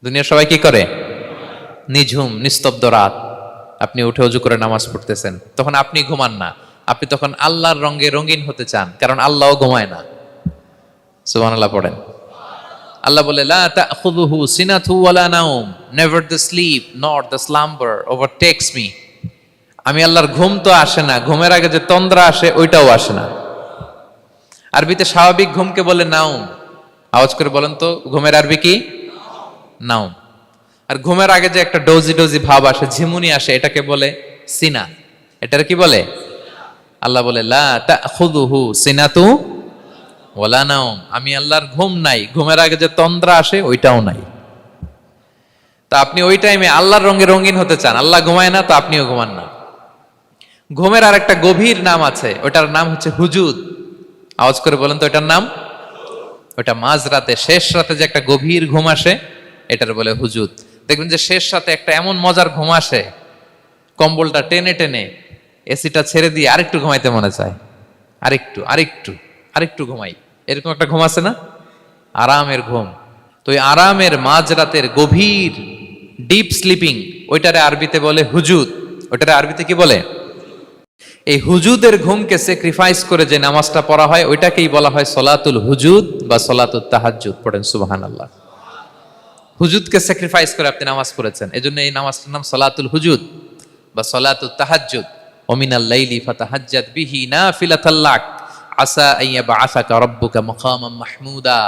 দুনিয়ার সবাই কি করে? নিঝুম নিস্তব্ধ রাত, আপনি উঠে ওযু করে নামাজ পড়তেছেন, তখন আপনি ঘুমান না, আপনি তখন আল্লাহর রঙে রঙিন হতে চান, কারণ আল্লাহও ঘুমায় না। সুবহানাল্লাহ পড়েন। আল্লাহ বলে লা তাখুযুহু সিনাতু ওয়ালা নাওম, never the sleep not the slumber overtakes me. আমি আল্লাহর ঘুম তো আসে না, ঘুমের আগে যে তন্দ্রা আসে ওইটাও আসে না। আরবিতে স্বাভাবিক ঘুমকে বলে নাওম। আওয়াজ করে বলেন তো ঘুমের আরবি কি? নাওম। আর ঘুমের আগে যে একটা ডোজি ডোজি ভাব আসে, ঝিমুনি আসে, এটাকে বলে সিনা। এটার কি বলে? আল্লাহ বলে লা তাখুযুহু সিনাতু ওয়ালা নাওম, আমি আল্লাহর ঘুম নাই, ঘুমের আগে যে তন্দ্রা আসে ওইটাও নাই। তা আপনি ওই টাইমে আল্লাহর রঙে রঙিন হতে চান, আল্লাহ ঘুমায় না তো আপনিও ঘুমান না। ঘুমের আর একটা গভীর নাম আছে, ওটার নাম হচ্ছে হুজুদ। আওয়াজ করে বলেন তো ওটার নাম? ওটা মাঝরাতে, শেষ রাতে যে একটা গভীর ঘুম আসে, এটার বলে হুজুদ। দেখবেন যে শেষ রাতে একটা এমন মজার ঘুম আসে, কম্বলটা টেনে টেনে এসিটা ছেড়ে দিয়ে আরেকটু ঘুমাইতে মনে চায়, আরেকটু আরেকটু আরেকটু ঘুমাই, এরকম একটা ঘুম আছে না? আরামের ঘুম। তো এই আরামের মাঝরাতের গভীর ডিপ স্লিপিং, ওইটারে আরবিতে বলে হুজুদ। ওইটারে আরবিতে কি বলে? এই হুজুদের ঘুমকে স্যাক্রিফাইস করে যে নামাজটা পড়া হয় ওইটাকেই বলা হয় সলাতুল হুজুদ বা সলাতুত তাহাজ্জুদ। পড়েন সুবহানাল্লাহ। হুজুদকে স্যাক্রিফাইস করে আপনি নামাজ পড়েছেন, এজন্য এই নামাজটার নাম সলাতুল হুজুদ বা সলাতুত তাহাজ্জুদ। ওমিনাল লাইলি ফাতাহাজ্জাদ বিহি নাফিলাতাল লাক আসা আইয়াবআসাকা রাব্বুকা মাকামাম মাহমুদা।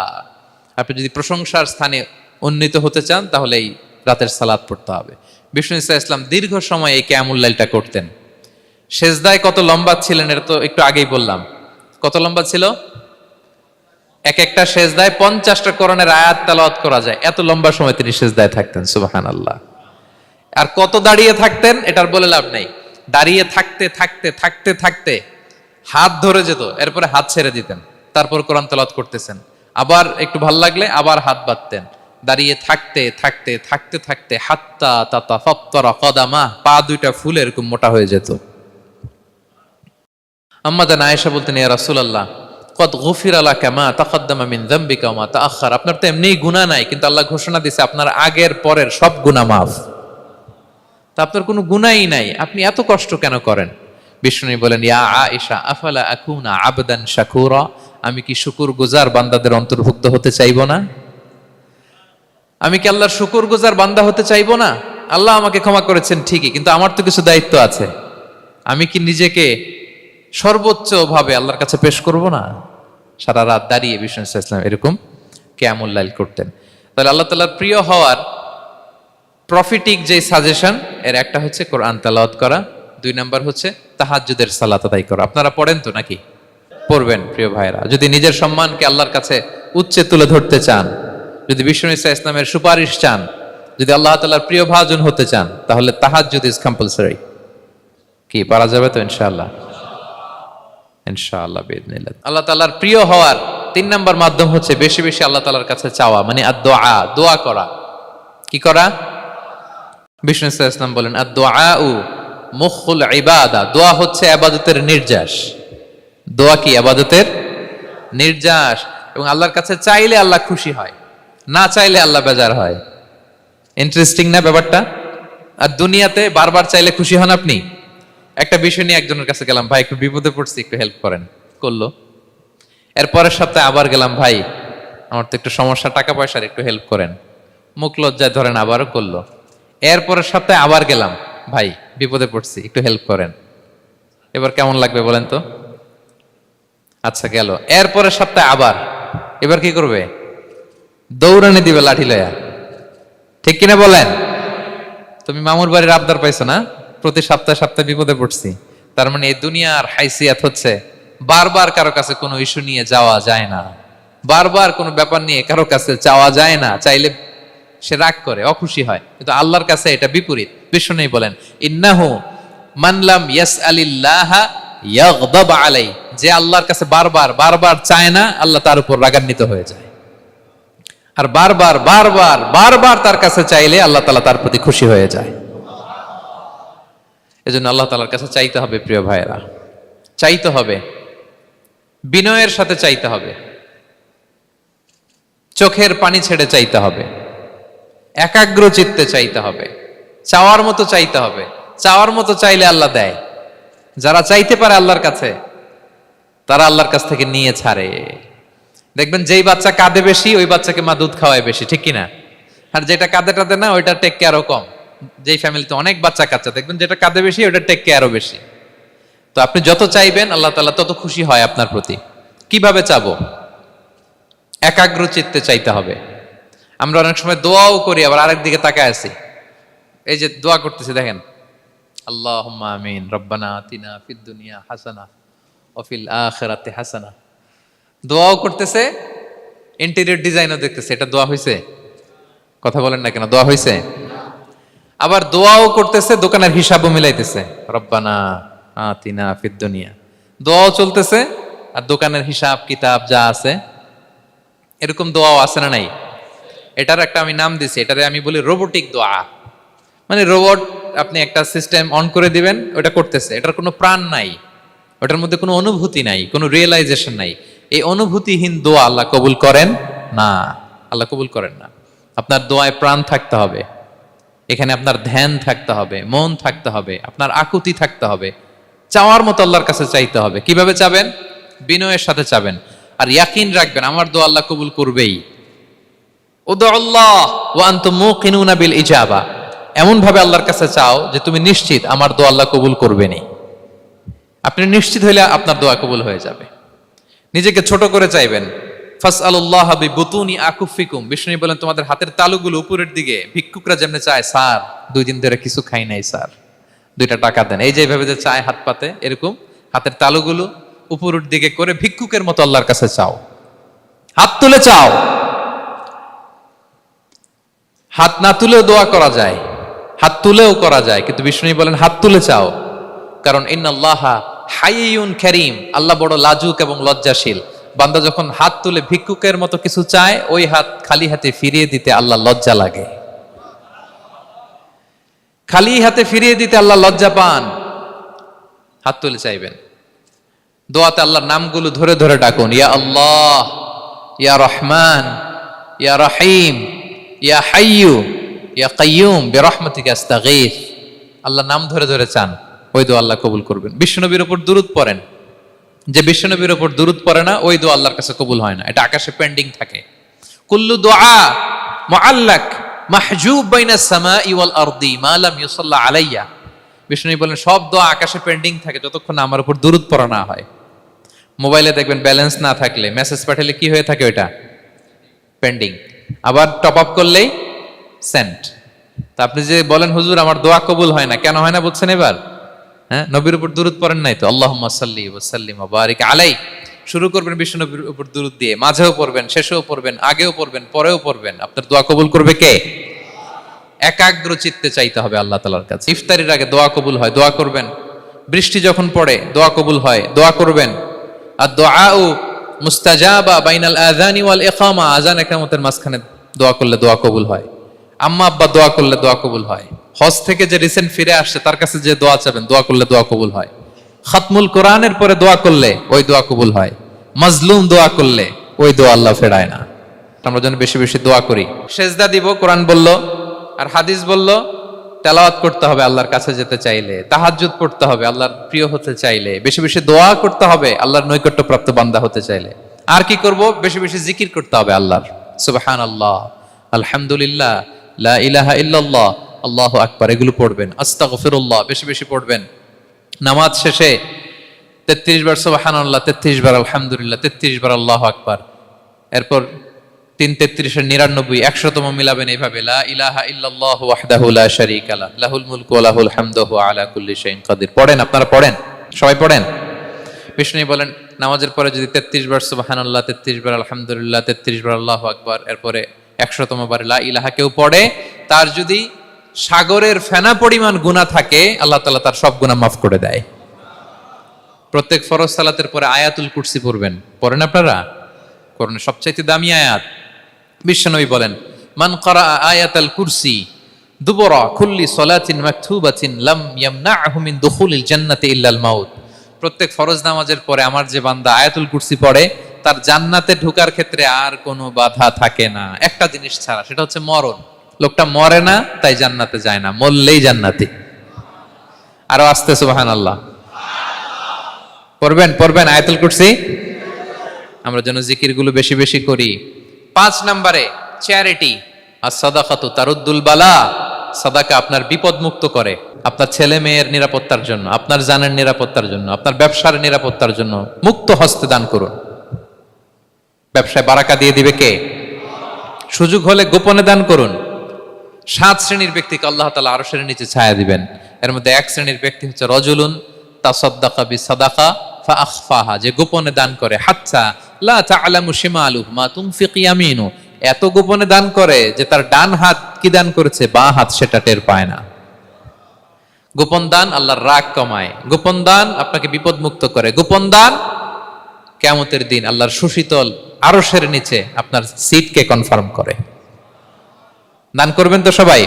আপনি যদি প্রশংসার স্থানে উন্নীত হতে চান তাহলে এই রাতের সালাত পড়তে হবে। বিষ্ণু ইসা ইসলাম দীর্ঘ সময় এই কিয়ামুল লাইলটা করতেন। সেজদায় কত লম্বা ছিলেন এটা তো একটু আগেই বললাম। কত লম্বা ছিল? এক একটা সেজদায় 50টা কোরআনের আয়াত তেলাওয়াত করা যায়, এত লম্বা সময় তিনি সেজদায় থাকতেন। সুবহানাল্লাহ। আর কত দাঁড়িয়ে থাকতেন এটার বলে লাভ নেই। দাঁড়িয়ে থাকতে থাকতে থাকতে থাকতে হাত ধরে যেত, এরপরে হাত ছেড়ে দিতেন, তারপর কোরআন তেলাওয়াত করতেছেন। আবার একটু ভাল লাগলে আবার হাত বাঁধতেন। দাঁড়িয়ে থাকতে থাকতে থাকতে থাকতে হাত্তা তাতাফাত্তারা কদামা, পা দুইটা ফুলে এরকম মোটা হয়ে যেত। আম্মা জান আয়েশা বলতেন, ইয়া রাসূলুল্লাহ কদ গুফিরা লাকা মা তাকদ্দামা মিন যামবিকা ওয়া মা তাআখার। আপনার তো এমনিই গুনাহ নাই, কিন্তু আল্লাহ ঘোষণা দিয়েছে আপনার আগের পরের সব গুনাহ মাফ। তা আপনার কোনো গুনাহই নাই, আপনি এত কষ্ট কেন করেন? বিষ্ণু বলেন, ইয়া আয়েশা আফালা আকুনা আবদান শাকুরা, আমি কি শুকরগুজার বান্দাদের অন্তর্ভুক্ত হতে চাইবো না? আমি কি আল্লাহর শুকরগুজার বান্দা হতে চাইবো না? আল্লাহ আমাকে ক্ষমা করেছেন ঠিকই, কিন্তু আমার তো কিছু দায়িত্ব আছে। আমি কি নিজেকে সর্বোচ্চ ভাবে আল্লাহর কাছে পেশ করব না? সারা রাত দাঁড়িয়ে বিষ্ণু ইসলাম এরকম কিয়ামুল লাইল করতেন। তাহলে আল্লাহ তাআলার প্রিয় হওয়ার প্রফিটিক যে সাজেশন, এর একটা হচ্ছে কোরআন তেলাওয়াত করা, 2 নাম্বার হচ্ছে তাহাজ্জুদের সালাত আদায় করা। আপনারা পড়েন তো নাকি? পড়বেন প্রিয় ভাইরা। যদি নিজের সম্মানকে আল্লাহর কাছে উচ্চে তুলে ধরতে চান, যদি বিষ্ণু ইসলামের সুপারিশ চান, যদি আল্লাহ তাআলার প্রিয় ভাজন হতে চান, তাহলে তাহাজ্জুদ ইজ কম্পালসরি। কি পারা যাবে তো? ইনশাআল্লাহ, ইনশাআল্লাহ বিইذنিল্লাহ। আল্লাহ তাআলার প্রিয় হওয়ার 3 নাম্বার মাধ্যম হচ্ছে বেশি বেশি আল্লাহ তাআলার কাছে চাওয়া, মানে আদ-দুআ, দোয়া করা। কি করা? বিষ্ণু ইসলাম বলেন, আদ-দুআউ মুখুল ইবাদা, দোয়া হচ্ছে ইবাদতের নির্যাস। দোয়া কি? ইবাদতের নির্যাস। এবং আল্লাহর কাছে চাইলে আল্লাহ খুশি হয়, না চাইলে আল্লাহ বেজার হয়। ইন্টারেস্টিং না ব্যাপারটা? আর দুনিয়াতে বারবার চাইলে খুশি হন আপনি? একটা বিষয় নিয়ে একজনের কাছে গেলাম, ভাই একটু বিপদে পড়ছি, একটু হেল্প করেন, করলো। এর পরের সপ্তাহে আবার গেলাম, ভাই আমার তো একটু সমস্যা, টাকা পয়সার, একটু হেল্প করেন, মুখ লজ্জায় ধরেন, আবারও করলো। এর পরের সপ্তাহে আবার গেলাম, ভাই বিপদে পড়ছি, একটু হেল্প করেন। এবার কেমন লাগবে বলেন তো? আচ্ছা গেল। এর পরের সপ্তাহে আবার, এবার কি করবে? দৌড়ানি দিবে লাঠি লয়া। ঠিক কিনা বলেন? তুমি মামুর বাড়ির আবদার পাইছো না, প্রতি সপ্তাহে সপ্তাহে বিপদে পড়ছি। তার মানে এই দুনিয়ার হাইসিয়াত হচ্ছে বারবার কারো কাছে কোনো ইস্যু নিয়ে যাওয়া যায় না, বারবার কোনো ব্যাপার নিয়ে কারো কাছে চাওয়া যায় না। চাইলে সে রাগ করে, অখুশি হয়, কিন্তু আল্লাহর কাছে এটা বিপরীত। বিষ্ণু বলেন, ইন্নাহু মান লাম ইয়াসআলিল্লাহা ইয়াগদাব আলাইহি, যে আল্লাহর কাছে বারবার বারবার চায় না, আল্লাহ তার উপর রাগান্বিত হয়ে যায়। আর বারবার বারবার বারবার তার কাছে চাইলে আল্লাহ তাআলা তার প্রতি খুশি হয়ে যায়। এজন্য আল্লাহ তাআলার কাছে চাইতে হবে প্রিয় ভাইয়েরা, চাইতে হবে, বিনয়ের সাথে চাইতে হবে, চোখের পানি ছেড়ে চাইতে হবে, একাগ্র চিত্তে চাইতে হবে, চাওয়ার মতো চাইতে হবে। চাওয়ার মতো চাইলে আল্লাহ দেয়। যারা চাইতে পারে আল্লাহর কাছে, তারা আল্লাহর কাছ থেকে নিয়ে ছাড়ে। দেখবেন যেই বাচ্চা কাঁদে বেশি ওই বাচ্চাকে মা দুধ খাওয়ায় বেশি, ঠিক কিনা? আর যেটা কাঁদে টাদে না ওইটা টেক কেয়ারও কম। যেই ফ্যামিলিতে অনেক বাচ্চা কাচ্চা দেখবেন যেটা কাঁদে বেশি ওইটা টেক কেয়ারও বেশি। তো আপনি যত চাইবেন আল্লাহ তাআলা তত খুশি হয় আপনার প্রতি। কিভাবে চাবো? একাগ্র চিত্তে চাইতে হবে। আমরা অনেক সময় দোয়াও করি আবার আরেক দিকে তাকায় আছি। এই যে দোয়া করতেছি দেখেন, আল্লাহুম্মা আমিন, রব্বানা আতিনা ফিদ দুনিয়া হাসানা ওয়া ফিল আখিরাতি হাসানা। দোয়াও করতেছে, ইন্টেরিয়র ডিজাইনও দেখতেছে। এটা দোয়া হইছে? কথা বলেন না কেন, দোয়া হইছে? আবার দোয়াও করতেছে, দোকানের হিসাবও মিলাইতেছে, রব্বানা আতিনা ফিদ দুনিয়া। দোয়াও চলতেছে আর দোকানের হিসাব কিতাব যা আছে, এরকম দোয়াও আছে না নাই? এটার একটা আমি নাম দিছি, এটারে আমি বলি রোবোটিক দোয়া। মানে রোবট, আপনি একটা সিস্টেম অন করে দিবেন, ওটা করতেছে, এটার কোনো প্রাণ নাই, ওটার মধ্যে কোনো অনুভূতি নাই, কোনো রিয়েলাইজেশন নাই। এই অনুভূতিহীন দোয়া আল্লাহ কবুল করেন না, আল্লাহ কবুল করেন না। আপনার দোয়ায় প্রাণ থাকতে হবে, এখানে আপনার ধ্যান থাকতে হবে, মন থাকতে হবে, আপনার আকুতি থাকতে হবে, চাওয়ার মতো আল্লাহর কাছে চাইতে হবে। কিভাবে চাবেন? বিনয়ের সাথে চাবেন, আর ইয়াকিন রাখবেন আমার দোয়া আল্লাহ কবুল করবেই। উদুল্লাহ ওয়া আনতুম মুকিনুনা বিল ইজাবা, এমন ভাবে আল্লাহর কাছে চাও যে তুমি নিশ্চিত আমার দোয়া আল্লাহ কবুল করবেনই। আপনি নিশ্চিত হইলে আপনার দোয়া কবুল হয়ে যাবে। নিজেকে ছোট করে চাইবেন। ফাসআলুল্লাহ বিবুতুনি আকুফিকুম, বিষ্ণু বলেন তোমাদের হাতের তালুগুলো উপরের দিকে, ভিক্ষুকরা যেমনি চায়, স্যার 2 দিন ধরে কিছু খাই নাই স্যার, 2টা টাকা দেন, এই যে এইভাবে যে চায় হাত পাতে, এরকম হাতের তালুগুলো উপরের দিকে করে ভিক্ষুকের মতো আল্লাহর কাছে চাও। হাত তুলে চাও, হাত না তুলেও দোয়া করা যায়, হাত তুলেও করা যায়, কিন্তু বিষ্ণু বলেন হাত তুলে চাও। কারণ ইন্নাল্লাহা হাইয়ুন কারীম, আল্লাহ বড় লাজুক এবং লজ্জাশীল। বান্দা যখন হাত তুলে ভিক্ষুকের মতো কিছু চায়, ওই হাত খালি হাতে ফিরিয়ে দিতে আল্লাহ লজ্জা লাগে, খালি হাতে ফিরিয়ে দিতে আল্লাহ লজ্জা পান। হাত তুলে চাইবেন। দোয়াতে আল্লাহর নামগুলো ধরে ধরে ডাকুন, ইয়া আল্লাহ, ইয়া রহমান, ইয়া রহিম, ইয়া হাইয়ু, ইয়া কাইয়ুম বিরহমাতিকা আস্তাগীথ। আল্লাহর নাম ধরে ধরে চান, ওই দোয়া আল্লাহ কবুল করবেন। বিশ্বনবীর উপর দুরূদ পড়েন, যে বিশ্বনবীর উপর দুরূদ পড়ে না ওই দোয়া আল্লাহর কাছে কবুল হয় না, এটা আকাশে পেন্ডিং থাকে। কুল্লু দুআ মুআল্লাক মাহজুব বাইনাস সামাই ওয়াল আরদি মা লাম ইউসাল্লা আলাইয়া। বিষ্ণু বলেন সব দোয়া আকাশে পেন্ডিং থাকে যতক্ষণ না আমার উপর দুরূদ পড়া না হয়। মোবাইলে দেখবেন ব্যালেন্স না থাকলে মেসেজ পাঠালে কি হয়ে থাকে, ওইটা পেন্ডিং, আবার টপ আপ করলেই সেন্ট। তা আপনি যে বলেন হুজুর আমার দোয়া কবুল হয় না, কেন হয় না বলছেন এবার? হ্যাঁ, নবীর উপর দুরূদ পড়েন নাই তো। আল্লাহুম্মা সাল্লি ওয়া সাল্লিম ওয়া বারিক আলাই, শুরু করবেন বিশ্ব নবীর উপর দুরূদ দিয়ে, মাঝেও পড়বেন, শেষেও পড়বেন, আগেও পড়বেন, পরেও পড়বেন। আপনার দোয়া কবুল করবে কে? একাগ্র চিত্তে চাইতে হবে আল্লাহ তাআলার কাছে। ইফতারির আগে দোয়া কবুল হয়, দোয়া করবেন। বৃষ্টি যখন পড়ে দোয়া কবুল হয়, দোয়া করবেন। আর দুআউ মুস্তাজাবা বাইনাল আযানি ওয়াল ইকামা, আযান ইকামতের মাঝখানে দোয়া করলে দোয়া কবুল হয়। আম্মা আব্বা দোয়া করলে দোয়া কবুল হয়। হজ থেকে যে রিসেন্ট ফিরে আসছে তার কাছে যে দোয়া চাবেন, দোয়া করলে দোয়া কবুল হয়। খাতমুল কোরআনের পরে দোয়া করলে ওই দোয়া কবুল হয়। মাজলুম দোয়া করলে ওই দোয়া আল্লাহ ফেরায় না। আমরা যেন বেশি বেশি দোয়া করি। সেজদা দিব, কোরআন বলল আর হাদিস বলল তেলাওয়াত করতে হবে আল্লাহর কাছে যেতে চাইলে, তাহাজ্জুদ পড়তে হবে আল্লাহর প্রিয় হতে চাইলে, বেশি বেশি দোয়া করতে হবে আল্লাহর নৈকট্যপ্রাপ্ত বান্দা হতে চাইলে। আর কি করব? বেশি বেশি জিকির করতে হবে আল্লাহর। সুবহানাল্লাহ, আলহামদুলিল্লাহ, লা ইলাহা ইল্লাল্লাহ, আল্লাহু আকবার, এগুলো পড়বেন। আস্তাগফিরুল্লাহ বেশি বেশি পড়বেন। নামাজ শেষে 33 বার সুবহানাল্লাহ, 33 বার আলহামদুলিল্লাহ, 33 বার আল্লাহু আকবার, এরপর 3 33 99 100তম মিলাবেন এইভাবে, লা ইলাহা ইল্লাল্লাহু ওয়াহদাহু লা শারীকা লাহু লাহুল মুলকু ওয়া লাহুল হামদু ওয়া আলা কুল্লি শাইইন কাদির। পড়েন, আপনারা পড়েন, সবাই পড়েন। বিষ্ণু বলেন নামাজের পরে যদি 33 বার সুবহানাল্লাহ, 33 বার আলহামদুলিল্লাহ, 33 বার আল্লাহু আকবার, এরপরে 100তম বার লা ইলাহা কেউ পড়ে, তার যদি সাগরের ফেনা পরিমাণ গুনাহ থাকে আল্লাহ তাআলা তার সব গুনাহ মাফ করে দেয়। প্রত্যেক ফরজ সালাতের পরে আয়াতুল কুরসি পড়বেন, পড়েন আপনারা? কোরআনের সবচেয়ে দামি আয়াত। বিশ্বনবী বলেন মান ক্বারা আয়াতাল কুরসি দুবরা কুল্লি সালাতিন মাকতুবাতিন লাম ইয়ামনাহু মিন দুখুলিল জান্নাতি ইল্লাল মাউত। প্রত্যেক ফরজ নামাজের পরে আমার যে বান্দা আয়াতুল কুরসি পড়ে তার জান্নাতে ঢোকার ক্ষেত্রে আর কোনো বাধা থাকে না, একটা জিনিস ছাড়া, সেটা হচ্ছে মরণ। লোকটা মরে না তাই জান্নাতে যায় না, মরলেই জান্নাতি। আরো আস্তে সুবহানাল্লাহ পড়বেন, পড়বেন আয়াতুল কুরসি। আমরা যেন জিকিরগুলো বেশি বেশি করি। 5 নম্বরে চ্যারিটি, আর সাদাকাতু তারুদ্দুল বালা। সাদাকা আপনার বিপদ মুক্ত করে, আপনার ছেলে মেয়ের নিরাপত্তার জন্য, আপনার জানের নিরাপত্তার জন্য, আপনার ব্যবসার নিরাপত্তার জন্য মুক্ত হস্তে দান করুন। ব্যবসায় বারাকা দিয়ে দিবে কে? সুযোগ হলে গোপনে দান করুন। 7 শ্রেণীর ব্যক্তিকে আল্লাহ তাআলা আরশের নিচে ছায়া দিবেন। এর মধ্যে 1 শ্রেণীর ব্যক্তি হচ্ছে রজুলুন তাসাদ্দাকা বিসাদাকা ফাআখফাহা, যে গোপনে দান করে। হাত্তা লা তা'লামু শিমালুহু মা তুনফিকু ইয়ামিনু, এত গোপনে দান করে যে তার ডান হাত কি দান করেছে বাঁ হাত সেটা টের পায় না। গোপন দান আল্লাহর রাগ কমায়, গোপন দান আপনাকে বিপদ মুক্ত করে, গোপন দান কিয়ামতের দিন আল্লাহর সুশীতল আরশের নিচে আপনার সিটকে কনফার্ম করে। দান করবেন তো সবাই?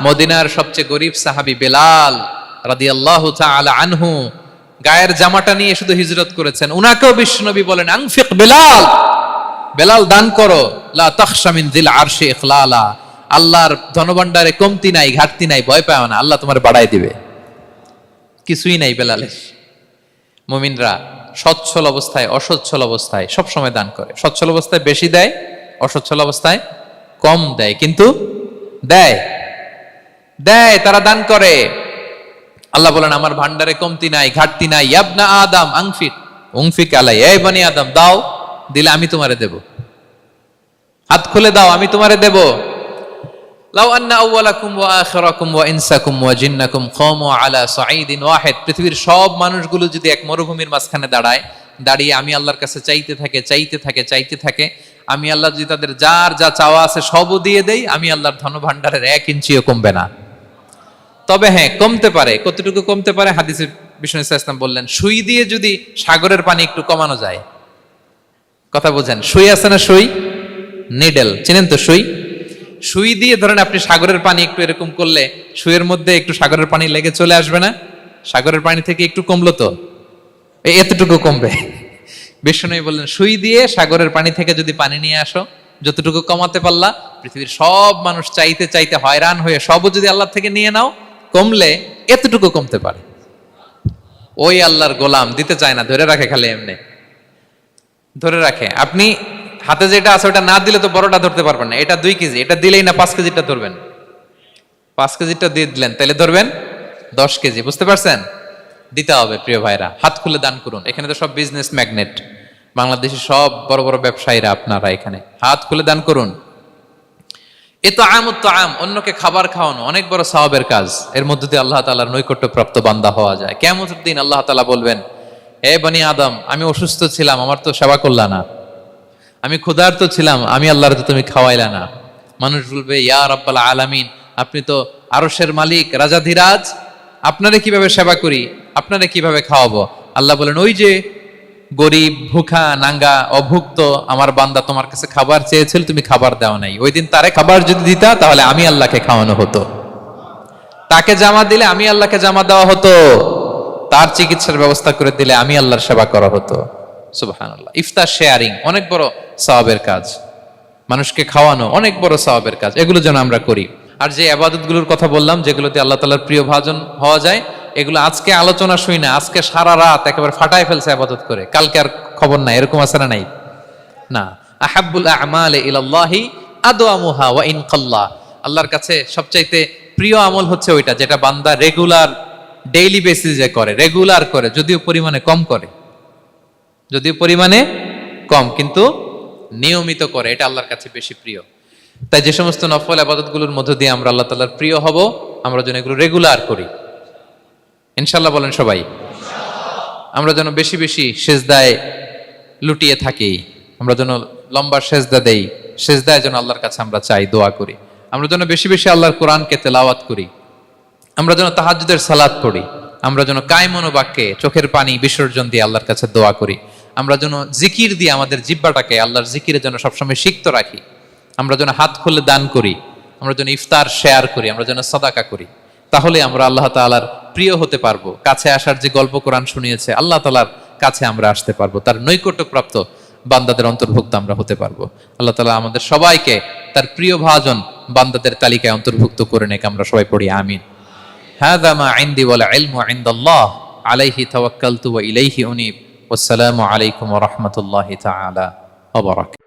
মদিনার সবচেয়ে গরিব সাহাবী বেলাল রাদিয়াল্লাহু তাআলা আনহু গায়ের জামাটা নিয়ে শুধু হিজরত করেছেন। উনাকেও বিশ্বনবী বলেন আনফিক বেলাল, বেলাল দান করো, লা তাখশা মিন যিল আরশি ইখলালা, আল্লাহর ধনভাণ্ডারে কমতি নাই, ঘাটতি নাই, ভয় পাও না, আল্লাহ তোমার বাড়াই দিবে। কিছুই নাই বেলালের। মুমিনরা সচ্ছল অবস্থায় অসচ্ছল অবস্থায় সব সময় দান করে। সচ্ছল অবস্থায় বেশি দেয়, অসচ্ছল অবস্থায় কম দেয়, কিন্তু দেয় দেয় তারা দান করে। আল্লাহ বলেন আমার ভান্ডারে কমতি নাই, ঘাটতি নাই। ইয়াবনা আদম আনফিক উনফিক আলাই, এই বনি আদম দাও, দিলে আমি তোমারে দেব। হাত খুলে দাও, আমি তোমারে দেব। লাউ আন্না আউওয়ালাকুম ওয়া আখিরাকুম ওয়া ইনসাকুম ওয়া জিন্নাকুম কামু আলা সাঈদিন ওয়াহিদ, পৃথিবীর সব মানুষগুলো যদি এক মরুভূমির মাঝখানে দাঁড়িয়ে আমি আল্লাহর কাছে চাইতে থাকে, আমি আল্লাহ যদি তাদের যার যা চাওয়া আছে সবও দিয়ে দেই, আমি আল্লাহর ধনভাণ্ডারের 1 ইঞ্চিও কমবে না। তবে হ্যাঁ, কমতে পারে। কতটুকু কমতে পারে? হাদিসে বিষ্ণু ইসলাম বললেন, সুই দিয়ে যদি সাগরের পানি একটু কমানো যায়। কথা বোঝেন? সুই আছে না, সুই নিডেল, চিনেন তো সুই? সুই দিয়ে ধরেন আপনি সাগরের পানি একটু এরকম করলে সুইয়ের মধ্যে একটু সাগরের পানি লেগে চলে আসবে না? সাগরের পানি থেকে একটু কমলো তো, এতটুকু কমবে। বিষ্ণু বললেন সুই দিয়ে সাগরের পানি থেকে যদি পানি নিয়ে আসো, যতটুকু কমাতে পারলা, পৃথিবীর সব মানুষ চাইতে হয়রান হয়ে সবও যদি আল্লাহ থেকে নিয়ে নাও, কমলে এতটুকু কমতে পারে। ওই আল্লাহর গোলাম দিতে চায় না, ধরে রাখে, খালি এমনি ধরে রাখে। আপনি হাতে যেটা আছে ওটা না দিলে তো বড়টা ধরতে পারবেন না। এটা 2 কেজি, এটা দিলেই না 5 কেজিটা ধরবেন। 5 কেজিটা দিয়ে দিলেন, তাহলে ধরবেন 10 কেজি। বুঝতে পারছেন? দিতে হবে প্রিয় ভাইরা, হাত খুলে দান করুন। এখানে তো সব বিজনেস ম্যাগনেট, বাংলাদেশের সব বড় বড় ব্যবসায়ীরা আপনারা এখানে, হাত খুলে দান করুন। এ তো আম, অন্যকে খাবার খাওয়ানো অনেক বড় সওয়াবের কাজ। এর মধ্যে দিয়ে আল্লাহ তাআলার নৈকট্যপ্রাপ্ত বান্দা হওয়া যায়। কিয়ামতের দিন আল্লাহ তাআলা বলবেন, হে বনি আদম, আমি অসুস্থ ছিলাম, আমার তো সেবা করলা না। আমি ক্ষুধার্ত ছিলাম, আমি আল্লাহর তো তুমি খাওয়াইলা না। মানুষ বলবে, ইয়া রাব্বাল আলামিন, আপনি তো আরশের মালিক, রাজাধিরাজ, আপনারে কিভাবে সেবা করি, আপনারে কিভাবে খাওয়াবো? আল্লাহ বলেন, ওই যে গরিব, ভুখা, নাঙ্গা, অভুক্ত আমার বান্দা তোমার কাছে খাবার চেয়েছিল, তুমি খাবার দাও নাই। ওই দিন তারে খাবার যদি দিতা, তাহলে আমি আল্লাহকে খাওয়ানো হতো। তাকে জামা দিলে আমি আল্লাহকে জামা দেওয়া হতো। তার চিকিৎসার ব্যবস্থা করে দিলে আমি আল্লাহর সেবা করা হতো। সুবহানাল্লাহ। ইফতার শেয়ারিং অনেক বড় সওয়াবের কাজ, মানুষকে খাওয়ানো অনেক বড় সওয়াবের কাজ। এগুলো যেন আমরা করি। আর যে ইবাদতগুলোর কথা বললাম, যেগুলোতে আল্লাহ তাআলার প্রিয় ভাজন হওয়া যায়, এগুলো আজকে আলোচনা শুই না, আজকে সারা রাত একেবারে ফাটায় ফেলছে ইবাদত করে, কালকে আর খবর নাই, এরকম আছে না? নাই না। আহাব্বুল আ'মালি ইলাল্লাহি আদওয়ামুহা ওয়া ইন কাল্লা, আল্লাহর কাছে সবচাইতে প্রিয় আমল হচ্ছে ওইটা যেটা বান্দা রেগুলার, ডেইলি বেসিসে করে, রেগুলার করে, যদিও পরিমাণে কম, কিন্তু নিয়মিত করে, এটা আল্লাহর কাছে বেশি প্রিয়। তাই যে সমস্ত নফল ইবাদতগুলোর মধ্য দিয়ে আমরা আল্লাহ তাআলার প্রিয় হব, আমরা যেন এগুলো রেগুলার করি, ইনশাআল্লাহ বলেন সবাই। আমরা যেন বেশি বেশি সেজদায় লুটিয়ে থাকি, আমরা যেন লম্বা সেজদা দেই, সেজদায় যেন আল্লাহর কাছে আমরা চাই, দোয়া করি। আমরা যেন বেশি বেশি আল্লাহর কোরআনকে তেলাওয়াত করি, আমরা যেন তাহাজ্জুদের সালাত পড়ি, আমরা যেন কায়মন বাক্যে চোখের পানি বিসর্জন দিয়ে আল্লাহর কাছে দোয়া করি, আমরা যেন জিকির দিয়ে আমাদের জিহ্বাটাকে আল্লাহর জিকিরে যেন সবসময় সিক্ত রাখি, আমরা যেন হাত খুলে দান করি, আমরা যেন ইফতার শেয়ার করি, আমরা যেন সাদাকা করি। তাহলে আমরা আল্লাহ তাআলার প্রিয় হতে পারবো। কাছে আসার যে গল্প কোরআন শুনিয়েছে, আল্লাহ তাআলার কাছে আমরা আসতে পারবো, তার নৈকট্যপ্রাপ্ত বান্দাদের অন্তর্ভুক্ত আমরা হতে পারবো। আল্লাহ তাআলা আমাদের সবাইকে তার প্রিয় ভাজন বান্দাদের তালিকায় অন্তর্ভুক্ত করে নেক। আমরা সবাই পড়ি আমিন। হাযা মা ইনদি ওয়াল ইলমু ইনদাল্লাহ আলাইহি তাওয়াক্কালতু ওয়া ইলাইহি উনীব আসসালামু আলাইকুম ওয়া রাহমাতুল্লাহি তাআলা ওয়া বারাকাতুহু।